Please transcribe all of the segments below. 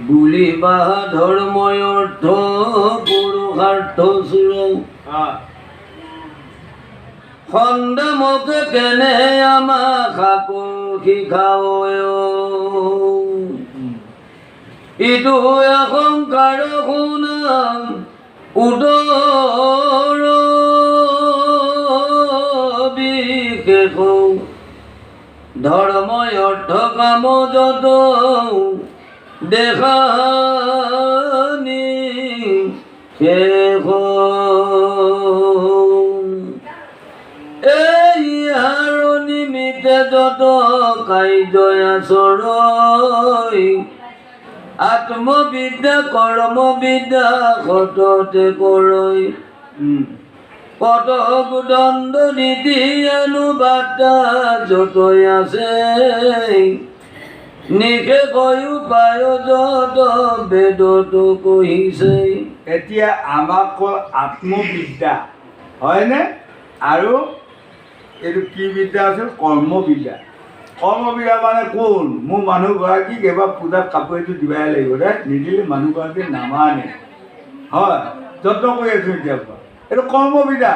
বুলিবা ধৰ্মই অৰ্থ পুৰুষাৰ্থ চুৰ সন্দামকে কেনে আমাক সাকো শিখাও ইটো এসংকাৰ শুনাম উদৰ বিশেষ ধৰ্মই অৰ্থ কাম যত দেখানি শেষ এই আৰু নিমিত্তে যত কাৰ্যই আচৰণ আত্মবিদ্যা কৰ্মবিদ্যা সততে কৰৈ কতক দণ্ড নীতি অনুবাদা যতই আছে নিশেষ উপায় যত বেদতো কহিছে। এতিয়া আমাক কল আত্মবিদ্যা হয়নে আৰু এইটো কি বিদ্যা আছিল কৰ্মবিদ্যা। কৰ্মবিদ্যা মানে কোন মোৰ মানুহগৰাকীক এবাৰ পূজাত কাপোৰ এযোৰ দিবাই লাগিব দে নিদিলে মানুহগৰাকী নামানে হয় যত্ন কৰি আছোঁ এতিয়াৰ পৰা এইটো কৰ্মবিদ্যা।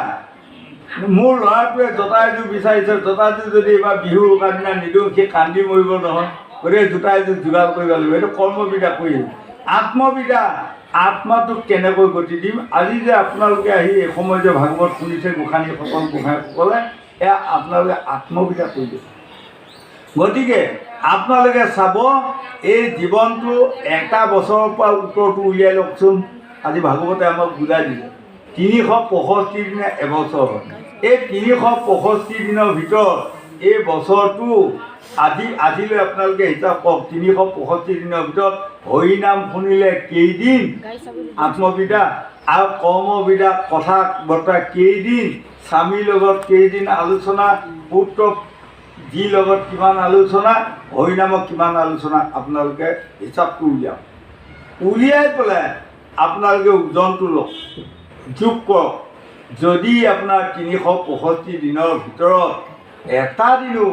মোৰ ল'ৰাটোৱে জোতা এযোৰ বিচাৰিছে জোতাযোৰ যদি এইবাৰ বিহু উৰুকাৰ দিনা নিদিওঁ সি কান্দি মৰিব নহয় গতিকে জোতা এযোৰ যোগাৰ কৰিব লাগিব এইটো কৰ্মবিদ্যা কৰি আত্মবিদ্যা আত্মাটোক কেনেকৈ গতি দিম। আজি যে আপোনালোকে আহি এই সময় যে ভাগৱত শুনিছে গোসাঁনীসকল গোসাঁইসকলে এয়া আপোনালোকে আত্মবিদ্যা কৰি দিব। গতিকে আপোনালোকে চাব এই জীৱনটো এটা বছৰৰ পৰা উত্তৰটো উলিয়াই লওকচোন। আজি ভাগৱতে আমাক বুজাই দিছে 365 দিনে এবছৰ হয়। এই 365 দিনৰ ভিতৰত এই বছৰটো আজিলৈ আপোনালোকে হিচাপ কৰক 365 দিনৰ ভিতৰত হৰিনাম শুনিলে কেইদিন আত্মবিদ্যা আৰু কৰ্মবিদ্যা কথা বতৰা কেইদিন স্বামীৰ লগত কেইদিন আলোচনা পুত্ৰ যি লগত কিমান আলোচনা হৰিনামক কিমান আলোচনা আপোনালোকে হিচাপটো উলিয়াই পেলাই আপোনালোকে ওজনটো লওক যোগ কৰক। যদি আপোনাৰ 365 দিনৰ ভিতৰত এটা দিনো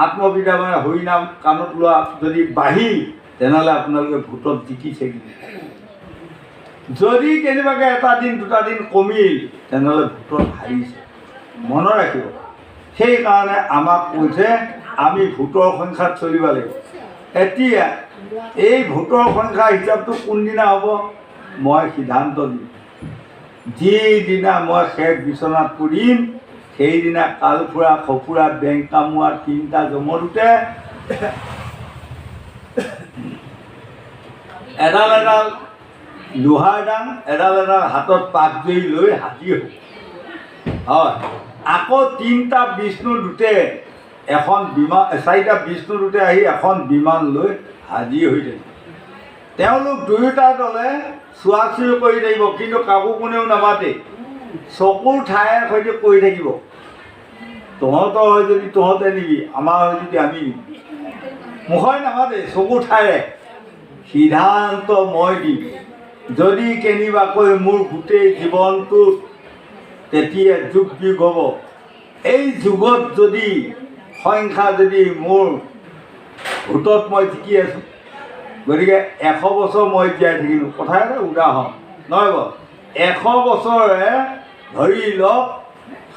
আত্মবিদ্যা মানে হৰিনাম কাণত লোৱা যদি বাঢ়িল তেনেহ'লে আপোনালোকে ভোটত জিকিছে কিন্তু যদি কেনেবাকৈ এটা দিন দুটা দিন কমিল তেনেহ'লে ভোটত হাৰিছে মনত ৰাখিব। সেইকাৰণে আমাক কৈছে আমি ভোটৰ সংখ্যাত চলিব লাগিব। এতিয়া এই ভোটৰ সংখ্যা হিচাপটো কোনদিনা হ'ব মই সিদ্ধান্ত দিম। যিদিনা মই শেষ বিচনাত পৰিম সেইদিনা কালফুৰা খফুৰা বেংক কামোৱা তিনিটা জমদুতে এডাল এডাল লোহাৰ দাং এডাল এডাল হাতত পাক জৰি লৈ হাতী হ'ব হয়। আকৌ 3টা বিষ্ণু দূতে এখন বিমান 4টা বিষ্ণু দূতে আহি এখন বিমান লৈ হাজিৰ হৈ থাকিব। তেওঁলোক দুয়োটা দলে চোৱা চুই কৰি থাকিব কিন্তু কাকো কোনেও নামাতে চকুৰ ঠাইৰ সৈতে কৰি থাকিব। তহঁতৰ হয় যদি তহঁতে নিবি আমাৰ হয় যদি আমি নিবি মুখৰে নামাতে চকুৰ ঠাইৰে সিদ্ধান্ত মই দিম। যদি কেনিবাকৈ মোৰ গোটেই জীৱনটোত তেতিয়া যুগ যুগ হ'ব এই যুগত যদি সংখ্যা যদি মোৰ ভোটত মই জিকি আছোঁ গতিকে 100 বছৰ মই জীয়াই থাকিলোঁ কথা এটা উদাহৰণ নহয় বাৰু 100 বছৰে ধৰি লওক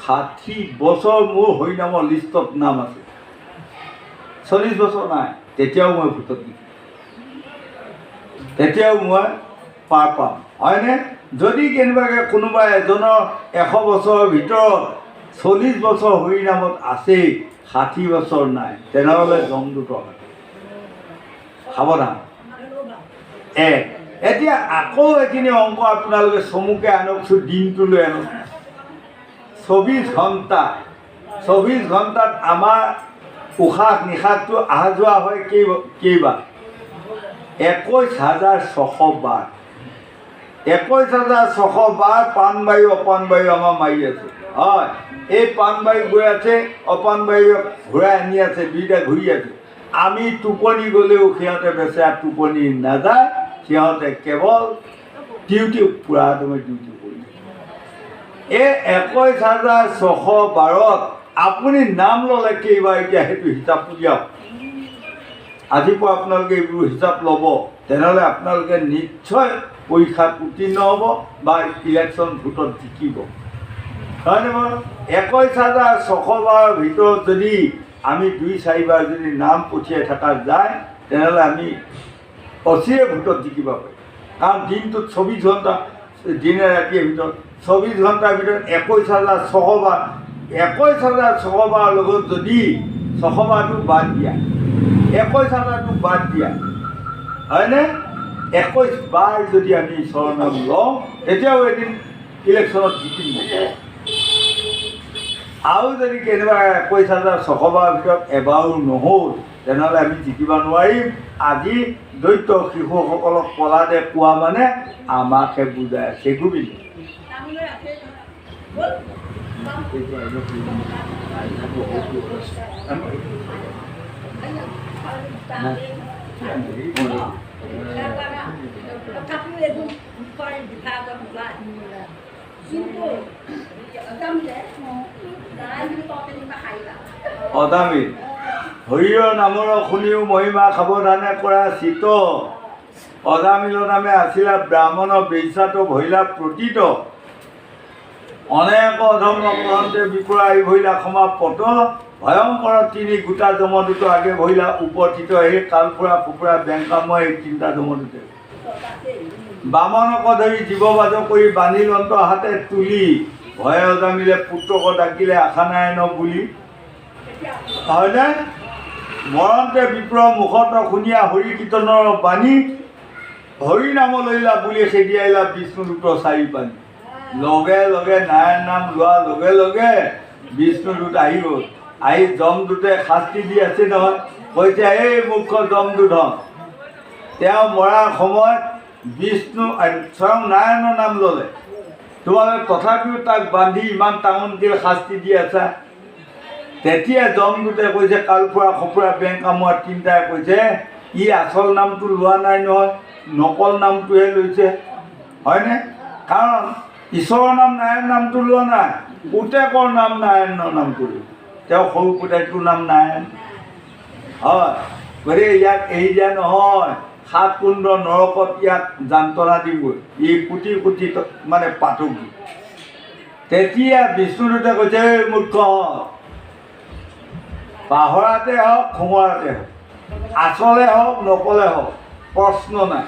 60 বছৰ মোৰ হৰিনামৰ লিষ্টত নাম আছে 40 বছৰ নাই তেতিয়াও মই ভোটত জিকিম তেতিয়াও মই পাৰ পাম হয়নে। যদি কেনেবাকৈ কোনোবা এজনৰ 100 বছৰৰ ভিতৰত 40 বছৰ হৰিনামত আছেই 60 বছৰ নাই তেনেহ'লে জমদূত সাৱধান। এতিয়া আকৌ এইখিনি অংক আপোনালোকে চমুকে আনকচোন দিনটোলৈ আনক 24 ঘণ্টা 24 ঘণ্টাত আমাৰ উশাহ নিশাহটো অহা যোৱা হয় কেইবাৰ 21,600 বাৰ 21,600 বাৰ প্ৰাণবায়ু অপানবায়ু আমাৰ মাৰি আছে হয়। এই প্ৰাণবায়ু গৈ আছে অপানবায়ু ঘূৰাই আনি আছে দুইটা ঘূৰি আছে। আমি টোপনি গ'লেও সিহঁতে বেচেৰা টোপনি নাযায় সিহঁতে কেৱল ডিউটি পূৰা ডিউটি কৰি এই 21,600 বাৰত আপুনি নাম ল'লে কেইবাৰ এতিয়া সেইটো হিচাপ উলিয়াওক আজিৰ পৰা আপোনালোকে এইবোৰ হিচাপ ল'ব তেনেহ'লে আপোনালোকে নিশ্চয় পৰীক্ষাত উত্তীৰ্ণ হ'ব বা ইলেকশ্যন ভোটত জিকিব হয়নে বাৰু 21,600 ভিতৰত যদি আমি 2-4বাৰ যদি নাম পঠিয়াই থকা যায় তেনেহ'লে আমি অচিৰে ভোটত জিকিব পাৰিম কাৰণ দিনটোত 24 ঘণ্টা দিনে ৰাতিৰ ভিতৰত 24 ঘণ্টাৰ ভিতৰত 21,600 বাৰ 21,600 বাৰ লগত যদি 600 বাৰটো বাদ দিয়া 21,000টো বাদ দিয়া হয়নে 21 বাৰ যদি আমি ঈশ্বৰৰ নাম লওঁ তেতিয়াও এদিন ইলেকশ্যনত জিকিম আৰু যদি কেনেবা 21,600 বাৰৰ ভিতৰত এবাৰো নহ'ল তেনেহ'লে আমি জিকিব নোৱাৰিম আজি দৈত্য শিশুসকলক পলাদে কোৱা মানে আমাকহে বুজাই আছে গোবিন্দ অদামী হৰিৰ নামৰ শুনিও মহিমা সাৱধানে কৰা চিত অদামিলৰ নামে আছিলা ব্ৰাহ্মণ বেশ্যাটো ভৈলা প্ৰতিত অনেক অধৰ্ম কৰন্তে বিপৰা ভৈলা ক্ষমা পত ভয়ংকৰ তিনি গোটা জমদূত আগে ভৈলা উপস্থিত সেই কালফুৰা ফুকুৰা বেংকাময় এই তিনিটা জমদূতে বামনক ধৰি জীৱবাদ কৰি বান্ধি লন্ত হাতে তুলি ভয়ে অজামিলে পুত্ৰক ডাকিলে আশা নাৰায়ণ বুলি হয়নে মৰণতে বিপ্ৰ মুখত শুনিয়া হৰি কীৰ্তনৰ বাণী হৰি নাম লৈলা বুলি খেদিয়াইলা বিষ্ণুদূত চাৰি পানী লগে লগে নাৰায়ণ নাম লোৱাৰ লগে লগে বিষ্ণুদূত আহি গ'ল আহি যমদূতে শাস্তি দি আছে নহয় কৈছে এই মুখ্য যমদূত তেওঁ মৰাৰ সময়ত বিষ্ণু স্বয়ং নাৰায়ণৰ নাম ল'লে তোমালোকে তথাপিও তাক বান্ধি ইমান টাঙনকৈ শাস্তি দি আছা তেতিয়া যমদূতে কৈছে কালফুৰা সফুৰা বেং কামোৰা তিনিটাই কৈছে ই আচল নামটো লোৱা নাই নহয় নকল নামটোহে লৈছে হয়নে কাৰণ ঈশ্বৰৰ নাম নাৰায়ণ নামটো লোৱা নাই পুতেকৰ নাম নাৰায়ণৰ নামটো লৈছে তেওঁ সৰু পুতেকটোৰ নাম নাৰায়ণ হয় গতিকে ইয়াক এৰি দিয়া নহয় 7 কুণ্ড নৰকত ইয়াক যান্ত্ৰণা দিবই ই কোটি কোটি মানে পাতকি তেতিয়া বিষ্ণুদূতে কৈছে মূৰ্খ পাহৰাতে হওক খুঙৰাতে হওক আচলে হওক নকলে হওক প্ৰশ্ন নাই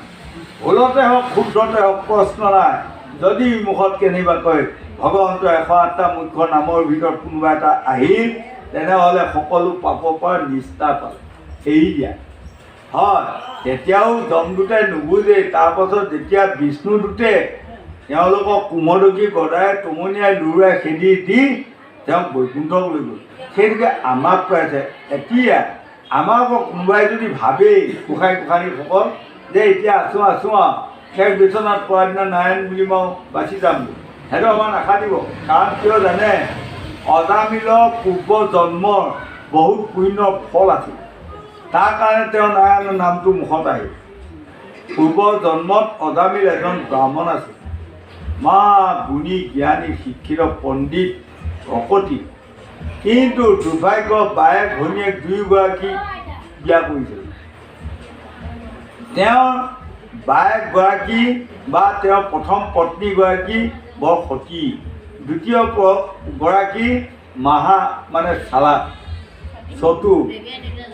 ভুলতে হওক শুদ্ধতে হওক প্ৰশ্ন নাই যদি মুখত কেনিবা কয় ভগৱন্তৰ 108টা মুখ্য নামৰ ভিতৰত কোনোবা এটা আহিল তেনেহ'লে সকলো পাপৰ পৰা নিষ্ঠা পালে এৰি দিয়া হয় তেতিয়াও যমদূতে নুবুজে তাৰপাছত যেতিয়া বিষ্ণুদূতে তেওঁলোকক কুমদকী গদাই টুমনিয়াই লুৰুৱাই খেদি দি তেওঁক বৈকুণ্ঠক লৈ গ'ল সেইটোকে আমাক পাইছে এতিয়া আমাক কোনোবাই যদি ভাবেই গোসাঁই গোসাঁনীসকল যে এতিয়া আছোঁ আৰু শেষ বিচনাত পোৱাৰ দিনা নাৰায়ণ বুলি মই বাচি যাম সেইটো আমাক নাখা দিব কাৰণ কিয় জানে অজামিলৰ পূৰ্ব জন্মৰ বহুত পুণ্যৰ ফল আছিল তাৰ কাৰণে তেওঁ নাৰায়ণৰ নামটো মুখত আহিল পূৰ্ব জন্মত অজামিল এজন ব্ৰাহ্মণ আছিল মা গুণী জ্ঞানী শিক্ষিত পণ্ডিত ভকতি কিন্তু দুৰ্ভাগ্য বায়েক ভনীয়েক দুয়োগৰাকী বিয়া কৰিছিল তেওঁৰ বায়েকগৰাকী বা তেওঁৰ প্ৰথম পত্নীগৰাকী বৰ সতী দ্বিতীয় গৰাকী মহা মানে চালাক চতু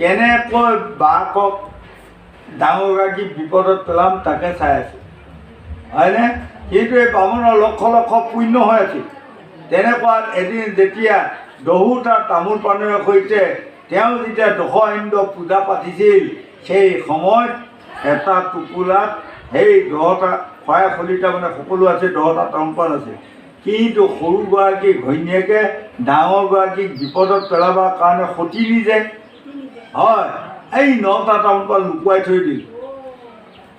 কেনেকৈ বায়েকক ডাঙৰগৰাকী বিপদত পেলাম তাকে চাই আছে হয়নে কিন্তু এই বামুণৰ লক্ষ লক্ষ পুণ্য হৈ আছিল তেনেকুৱাত এদিন যেতিয়া দহোটা তামোল পাণৰ সৈতে তেওঁ যেতিয়া দশইন্দ্ৰ পূজা পাতিছিল সেই সময়ত এটা টোপোলাত সেই 10টা শৰাই খলিতা মানে সকলো আছে 10টা তামোল পাণ আছে কিন্তু সৰুগৰাকী ঘৈণীয়েকে ডাঙৰগৰাকীক বিপদত পেলাবৰ কাৰণে সতী নিছে হয় এই 9টা তামোল পাণ লুকুৱাই থৈ দিল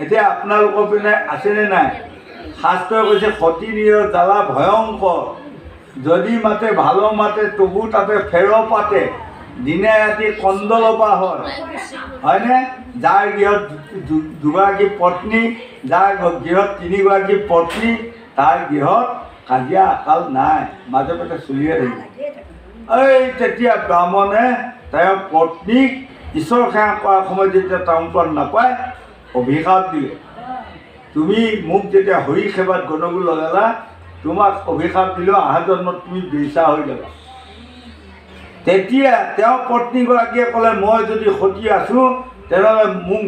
এতিয়া আপোনালোকৰ পিনে আছেনে নাই শাস্ত্ৰই কৈছে সতী নিজৰ জ্বালা ভয়ংকৰ যদি মাতে ভালো মাতে তবু তাতে ফেৰ পাতে দিনে ৰাতি কন্দলপা হয়নে যাৰ গৃহত দুগৰাকী পত্নী যাৰ গৃহত 3গৰাকী পত্নী তাৰ গৃহত কাজিয়া আকাল নাই মাজে মাজে চলিয়ে থাকিব এই তেতিয়া ব্ৰাহ্মণে তেওঁৰ পত্নীক ঈশ্বৰ সেৱা কৰাৰ সময়ত যেতিয়া টাউনখন নাপায় অভিশাপ দিলে তুমি মোক যেতিয়া হৰি সেৱাত গণ্ডগোল লগালা তোমাক অভিশাপ দিলোঁ অহা জন্মত তুমি বেইচা হৈ যাবা তেতিয়া তেওঁৰ পত্নীগৰাকীয়ে ক'লে মই যদি সতী আছোঁ তেনেহ'লে মোক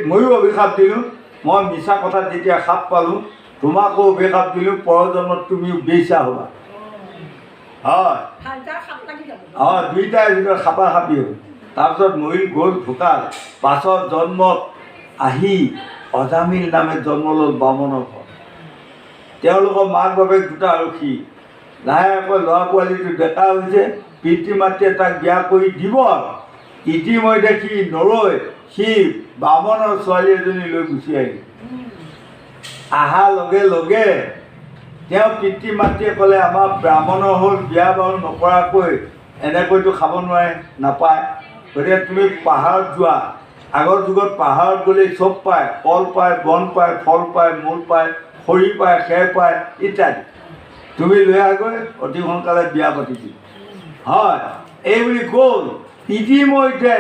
ময়ো অভিশাপ দিলোঁ মই মিছা কথাত যেতিয়া সাপ পালোঁ তোমাকো অভিশাপ দিলোঁ পৰজন্মত তুমিও বেইচা হ'বা হয় হয় দুইটাই ভিতৰত সাপাসাপি হ'ল তাৰপিছত মৰিল গ'ল ঢুকাল পাছত জন্মত আহি অজামিল নামে জন্ম ল'ল বামনৰ ঘৰ তেওঁলোকৰ মাক বাপেক দুটা আৰক্ষী লাহেকৈ ল'ৰা পোৱালিটো ডেকা হৈছে পিতৃ মাতৃয়ে তাক বিয়া কৰি দিব ইতিমধ্যে সি নৰৈ সি বামনৰ ছোৱালী এজনী লৈ গুচি আহিল অহাৰ লগে লগে তেওঁ পিতৃ মাতৃয়ে ক'লে আমাৰ ব্ৰাহ্মণৰ হ'ল বিয়া বাৰু নকৰাকৈ এনেকৈতো খাব নোৱাৰে নাপায় গতিকে তুমি পাহাৰত যোৱা আগৰ যুগত পাহাৰত গ'লেই চব পায় কল পায় বন পায় ফল পায় মূল পায় খৰি পায় খেৰ পায় ইত্যাদি তুমি লৈ আহগৈ অতি সোনকালে বিয়া পাতিছিল হয় এই বুলি গ'ল ইতিমধ্যে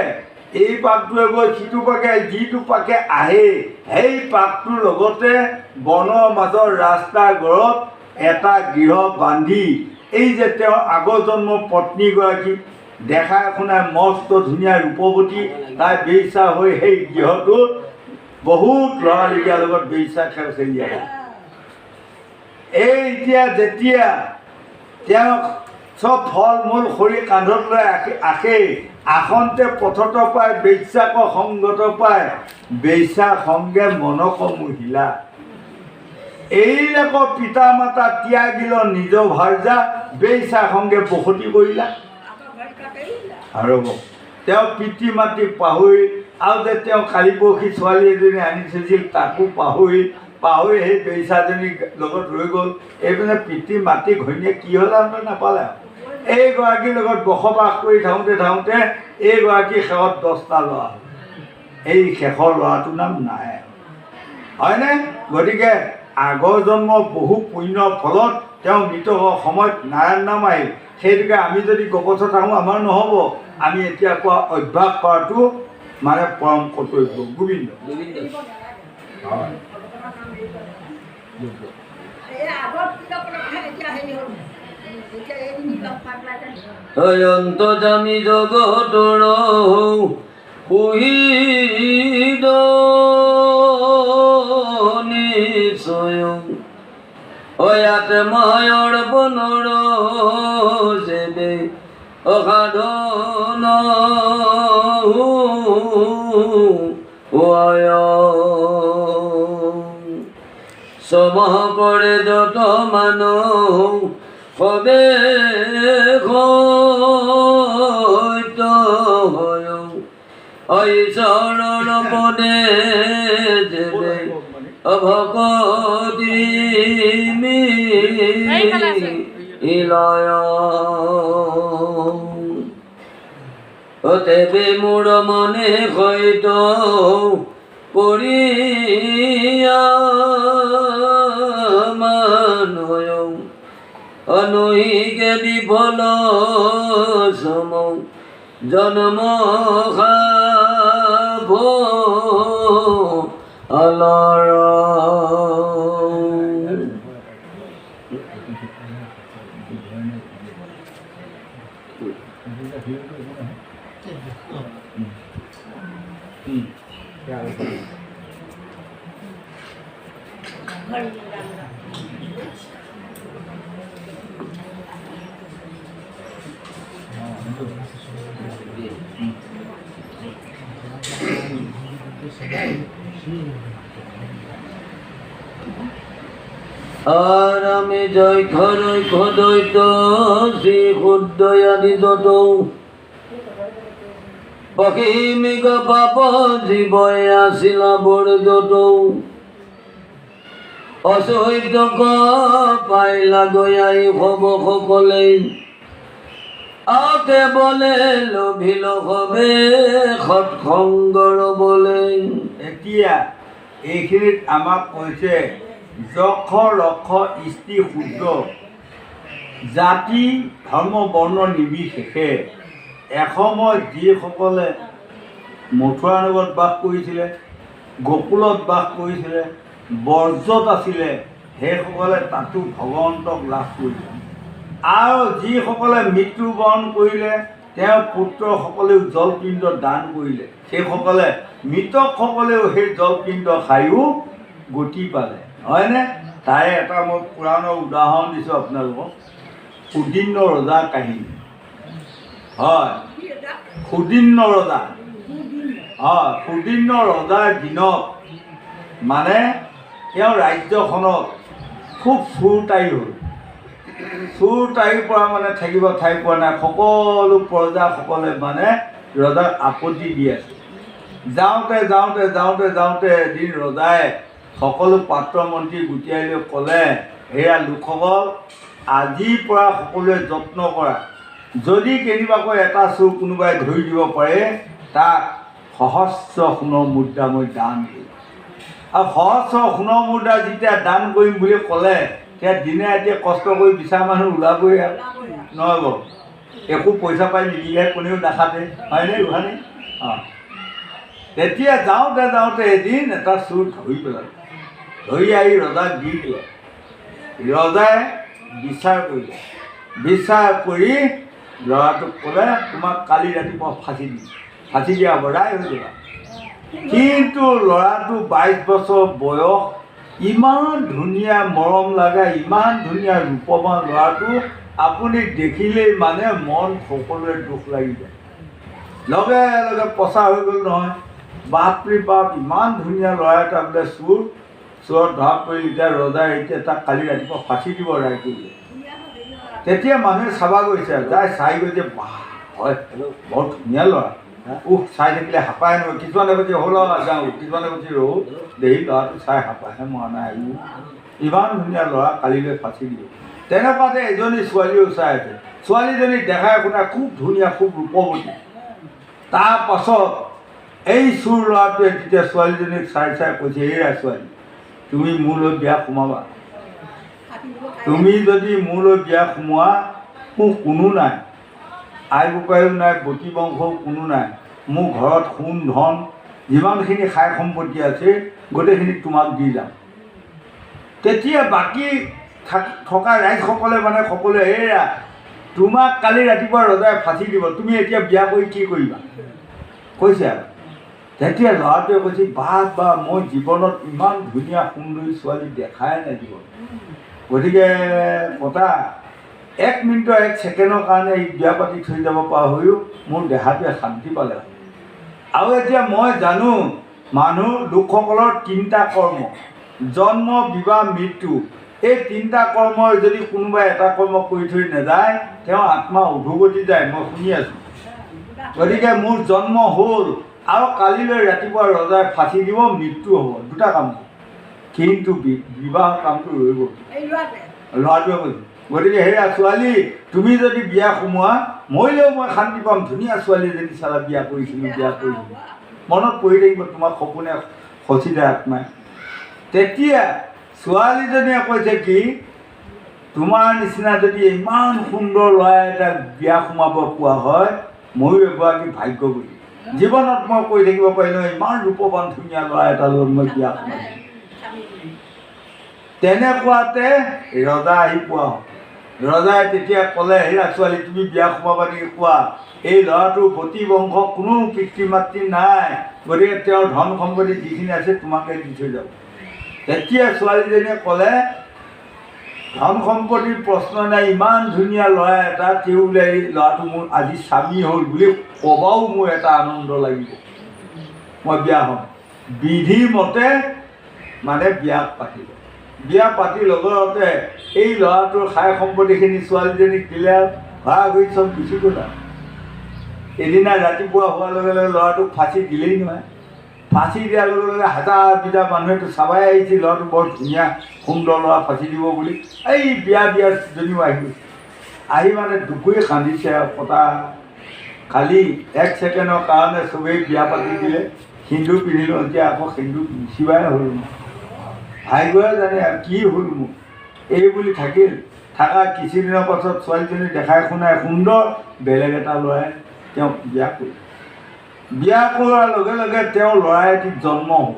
এই পাকটোৱে গৈ সিটো পাকে যিটো পাকে আহে সেই পাকটোৰ লগতে বনৰ মাজৰ ৰাস্তা গড়ত এটা গৃহ বান্ধি এই যে তেওঁৰ আগৰ জন্মৰ পত্নীগৰাকী দেখাই শুনাই মস্ত ধুনীয়া ৰূপৱতী তাই বেইচা হৈ সেই গৃহটোত বহুত ল'ৰালৰিকাৰ লগত বেইচা খেল খেলি আহে এই এতিয়া যেতিয়া তেওঁক চব ফল মূল খৰি কান্ধত লৈ আহে আসন্তে পথত পায় বেশ্যাক সংগত পায় বেশ্যা সংগে মনক মহিলা এইবিলাকৰ পিতা মাতা ত্যাগিল নিজ ভাৰ্যা বেশ্যা সংগে বসতি কৰিলা আৰু তেওঁ পিতৃ মাতৃক পাহৰি আৰু যে তেওঁ কালি পৰহি ছোৱালী এজনী আনি থৈছিল তাকো পাহৰি সেই বেইচাজনীৰ লগত ৰৈ গ'ল এইপিনে পিতৃ মাতৃ ঘৈণীয়ে কি হ'ল আৰু নাপালে এইগৰাকীৰ লগত বসবাস কৰি থাকোঁতে এইগৰাকীৰ শেষত 10টা ল'ৰা হ'ল এই শেষৰ ল'ৰাটোৰ নাম নাৰায়ণ হয়নে গতিকে আগৰ জন্ম বহু পুণ্যৰ ফলত তেওঁ মৃত হোৱাৰ সময়ত নাৰায়ণ নাম আহিল সেইটোকে আমি যদি গপচত থাকোঁ আমাৰ নহ'ব আমি এতিয়া কোৱা অভ্যাস কৰাটো মানে পৰম কৰ্তব্য গোবিন্দ হয় অয়ন্ত জামি জগতৰ পুহিদ নিশ্চয় অয়াত মায়ৰ বনৰ যেবে অসাধন সমহ কৰে যত মানুহ সবে ঈশ্বৰৰ পদে যেবে অভকতি মিলয় অতেবে মোৰ মনে সৈত কৰিয়া মানয় অনুহিকে বিফল সম জন্ম খাব আলৰ আৰ আমি জয় খৰৈ খদৈত শ্ৰী শুদ্ধয়াদি যত পক্ষিমিক পাপ জীবই আসিলা বৰযত অসহিত পাইলা গয়াই হব সকলে আকে বলে লোভিল হবে সৎসংগৰ বলে এতিয়া এইখিনিত আমাক কৈছে যক্ষ ৰক্ষ ইষ্টি শুদ্ধ জাতি ধৰ্ম বৰ্ণ নিৰ্বিশেষে এসময়ত যিসকলে মথুৰা নগৰত বাস কৰিছিলে, গোকুলত বাস কৰিছিলে, বৰ্জত আছিলে, সেইসকলে তাতো ভগৱন্তক লাভ কৰিলে। আৰু যিসকলে মৃত্যুবৰণ কৰিলে তেওঁৰ পুত্ৰসকলেও জলপিণ্ড দান কৰিলে, সেইসকলে মৃতকসকলেও সেই জলপিণ্ড খায়ো গতি পালে, হয়নে? তাৰে এটা মই পুৰাণৰ উদাহৰণ দিছোঁ আপোনালোকক, সুদিন্ন ৰজাৰ কাহিনী। হয়, সুদিন্ন ৰজা, হয়, সুদিন্ন ৰজাৰ দিনত মানে তেওঁ ৰাজ্যখনত খুব চোৰটাৰী হ'ল। চোৰটাৰীৰ পৰা মানে থাকিব ঠাই পোৱা নাই, সকলো প্ৰজাসকলে মানে ৰজাক আপত্তি দি আছে। যাওঁতে যাওঁতে যাওঁতে যাওঁতে এদিন ৰজাই সকলো পাত্ৰ মন্ত্ৰী গোটাই লৈ ক'লে, সেয়া লোকসকল, আজিৰ পৰা সকলোৱে যত্ন কৰা, যদি কেনিবাকৈ এটা চোৰ কোনোবাই ধৰি দিব পাৰে তাক সহস্ৰ সোণৰ মুদ্ৰা মই দান দিম। আৰু সহস্ৰ সোণৰ মুদ্ৰা যেতিয়া দান কৰিম বুলি ক'লে, তেতিয়া দিনে ৰাতিয়ে কষ্ট কৰি বিচাৰ মানুহ ওলাবই আৰু নহ'ব, একো পইচা পাই নিদিলে কোনেও নাখাতে, হয়নে গোহানি? অঁ, তেতিয়া যাওঁতে যাওঁতে এদিন এটা চোৰ ধৰি পেলালে, ধৰি আহি ৰজাক দি দিলে। ৰজাই বিচাৰ কৰিলে, বিচাৰ কৰি ল'ৰাটোক ক'লে, তোমাক কালি ৰাতিপুৱা ফাঁচি দিম, ফাঁচি দিয়া বৰাই হৈ যাবা। কিন্তু ল'ৰাটো 22 বছৰ বয়স, ইমান ধুনীয়া মৰম লগা, ইমান ধুনীয়া ৰূপৱান ল'ৰাটো আপুনি দেখিলেই মানে মন সকলোৰে দুখ লাগি যায়। লগে লগে প্ৰচাৰ হৈ গ'ল নহয়, বাপৰে বাপ, ইমান ধুনীয়া ল'ৰা এটা বোলে চোৰ, চোৰত ধৰা পৰিল। এতিয়া ৰজাই এতিয়া তাক কালি ৰাতিপুৱা ফাঁচি দিব ৰায় কৰিলে। তেতিয়া মানুহে চাব গৈছে, যাই চাই গৈছে, বাহ হয় বৰ ধুনীয়া ল'ৰা, চাই থাকিলে হাঁপাই নহয়। কিছুমানে কৈছে হ'ল যাওঁ, কিছুমানে কৈছে ৰহো দেহি, ল'ৰাটো চাই হাঁপাইহে মৰা নাই, আহিব ইমান ধুনীয়া ল'ৰা, কালিলৈ ফাঁচি দিব। তেনেকুৱাতে এজনী ছোৱালীও চাই আছে, ছোৱালীজনী দেখাই শুনাই খুব ধুনীয়া, খুব ৰূপৱতী। তাৰপাছত এই চোৰ ল'ৰাটোৱে তেতিয়া ছোৱালীজনীক চাই চাই কৈছে, এইৰা ছোৱালী, তুমি মোলৈ বিয়া সোমাবা, তুমি যদি মোলৈ বিয়া সোমোৱা, মোৰ কোনো নাই, আই বোপায়ো নাই, বতি বংশও কোনো নাই, মোৰ ঘৰত সোণ ধন যিমানখিনি সাই সম্পত্তি আছে গোটেইখিনি তোমাক দি যাম। তেতিয়া বাকী থকা ৰাইজসকলে মানে সকলোৱে, এইৰা তোমাক কালি ৰাতিপুৱা ৰজাই ফাঁচি দিব, তুমি এতিয়া বিয়া কৰি কি কৰিবা কৈছে আৰু। তেতিয়া ল'ৰাটোৱে কৈছে, বা মই জীৱনত ইমান ধুনীয়া সুন্দৰী ছোৱালী দেখাই নাই জীৱন, গতিকে পতা 1 মিনিটৰ 1 ছেকেণ্ডৰ কাৰণে এই বিয়া পাতি থৈ যাব পৰা হৈও মোৰ দেহাটোৱে শান্তি পালে। আৰু এতিয়া মই জানো মানুহ লোকসকলৰ 3টা কৰ্ম, জন্ম, বিবাহ, মৃত্যু। এই 3টা কৰ্মৰ যদি কোনোবাই এটা কৰ্ম কৰি থৈ নাযায়, তেওঁৰ আত্মা অধোগতি যায়, মই শুনি আছোঁ। গতিকে মোৰ জন্ম হ'ল আৰু কালিলৈ ৰাতিপুৱা ৰজাই ফাঁচি দিব, মৃত্যু হ'ব, 2টা কাম হ'ল, কিন্তু বিবাহ কামটো ৰৈ গ'ল। ল'ৰাটোৱে কৈছে, গতিকে সেয়া ছোৱালী, তুমি যদি বিয়া সোমোৱা, মৰিলেও মই শান্তি পাম, ধুনীয়া ছোৱালী এজনী চালা বিয়া কৰিছিলোঁ, বিয়া কৰিছিলোঁ, মনত পৰি থাকিব তোমাক সপোনে সচিলে আত্মাই। তেতিয়া ছোৱালীজনীয়ে কৈছে কি, তোমাৰ নিচিনা যদি ইমান সুন্দৰ ল'ৰা এটা বিয়া সোমাব পোৱা হয়, ময়ো এগৰাকী ভাগ্যৱতী, জীৱনত মই কৈ থাকিব পাৰিলোঁ ইমান ৰূপৱান ধুনীয়া ল'ৰা এটা লগত মই বিয়া সোমাইছোঁ। তেনেকুৱাতে ৰজা আহি পোৱা হ'ল। ৰজাই তেতিয়া ক'লে, হেৰা ছোৱালী, তুমি বিয়া সোমাবা নেকি কোৱা, এই ল'ৰাটোৰ বতি বংশ কোনো পিতৃ মাতৃ নাই, গতিকে তেওঁৰ ধন সম্পত্তি যিখিনি আছে তোমাকে দি থৈ যাব। তেতিয়া ছোৱালীজনীয়ে ক'লে, ধন সম্পত্তিৰ প্ৰশ্ন নাই, ইমান ধুনীয়া ল'ৰা এটা, তেওঁ বোলে এই ল'ৰাটো মোৰ আজি স্বামী হ'ল বুলি ক'বাও মোৰ এটা আনন্দ লাগিব, মই বিয়া হ'ম। বিধি মতে মানে বিয়া পাতিব। বিয়া পাতি লগতে এই ল'ৰাটোৰ সাই সম্পত্তিখিনি ছোৱালীজনীক দিলে, ভাড়া কৰি চব গুচি গ'ল। এদিনা ৰাতিপুৱা হোৱাৰ লগে লগে ল'ৰাটোক ফাঁচি দিলেই নহয়। ফাঁচি দিয়াৰ লগে লগে হাজাৰ বিজা মানুহেতো চাবাই আহিছিল, ল'ৰাটো বৰ ধুনীয়া সুন্দৰ ল'ৰা, ফাঁচি দিব বুলি। এই বিয়াজনীও আহি গৈছে, আহি মানে দুখুৱে কান্দিছে আৰু পতা। খালি 1 ছেকেণ্ডৰ কাৰণে চবেই বিয়া পাতি দিলে, সিন্দুৰ পিন্ধিলোঁ, এতিয়া আকৌ সিন্দুৰ নিচিবাই হ'ল। ভাগ্যই জানে আৰু কি হ'ল মোৰ, এই বুলি থাকিল। থকা কিছুদিনৰ পাছত ছোৱালীজনী দেখাই শুনাই সুন্দৰ বেলেগ এটা ল'ৰাই তেওঁক বিয়া কৰিলে। বিয়া কৰোৱাৰ লগে লগে তেওঁ ল'ৰা এটি জন্ম হ'ল।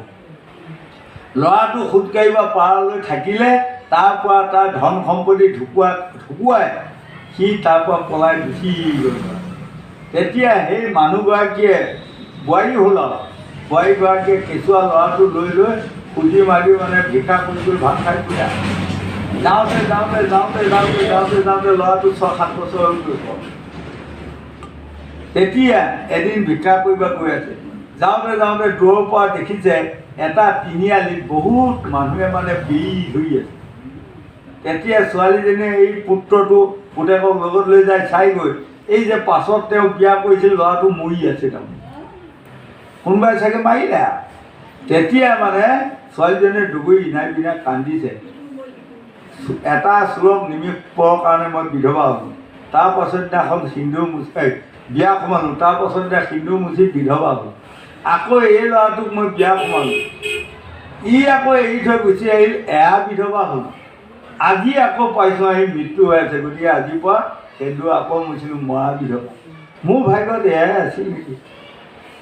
ল'ৰাটো খোজকাঢ়িব পাৰলৈ থাকিলে, তাৰপৰা তাৰ ধন সম্পত্তি ঢুকুৱাই সি তাৰপৰা পলাই গুচি গ'ল। তেতিয়া সেই মানুহগৰাকীয়ে বোৱাৰী হ'ল আৰু বোৱাৰীগৰাকীয়ে কেঁচুৱা ল'ৰাটো লৈ খুজি মাৰি মানে ভিক্ষা কৰি ভাত খাই ফুৰা যাওঁতে ল'ৰাটো 6-7 বছৰ হৈ গ'ল। তেতিয়া এদিন ভিক্ষা কৰিব গৈ আছে, যাওঁতে দূৰৰ পৰা দেখিছে এটা তিনিআলিত বহুত মানুহে মানে ভিৰ ধৰি আছে। তেতিয়া ছোৱালীজনীয়ে এই পুতেকক লগত লৈ যায়, চাইগৈ এই যে পাছত তেওঁ বিয়া কৰিছিল ল'ৰাটো মৰি আছে, তাৰমানে কোনোবাই চাগে মাৰিলে। তেতিয়া মানে ছোৱালীজনীয়ে দুগুৰি ইনাই পিনাই কান্দিছে, এটা চোৰক নিমিষ পোৱাৰ কাৰণে মই বিধৱা হ'লোঁ। তাৰ পাছত দিনাখন সিন্দুৰ মুচাই বিয়া সোমালোঁ, তাৰ পাছত দিনা সিন্দুৰ মুচি বিধৱা হ'লোঁ। আকৌ এই ল'ৰাটোক মই বিয়া সোমালোঁ, ই আকৌ এৰি থৈ গুচি আহিল, এয়া বিধৱা হ'ল। আজি আকৌ পাইছোঁ আহি মৃত্যু হৈ আছে, গতিকে আজিৰ পৰা সেইটো আকৌ মুচিলোঁ মৰা বিধৱা। মোৰ ভাগ্যত এয়াই আছিল নেকি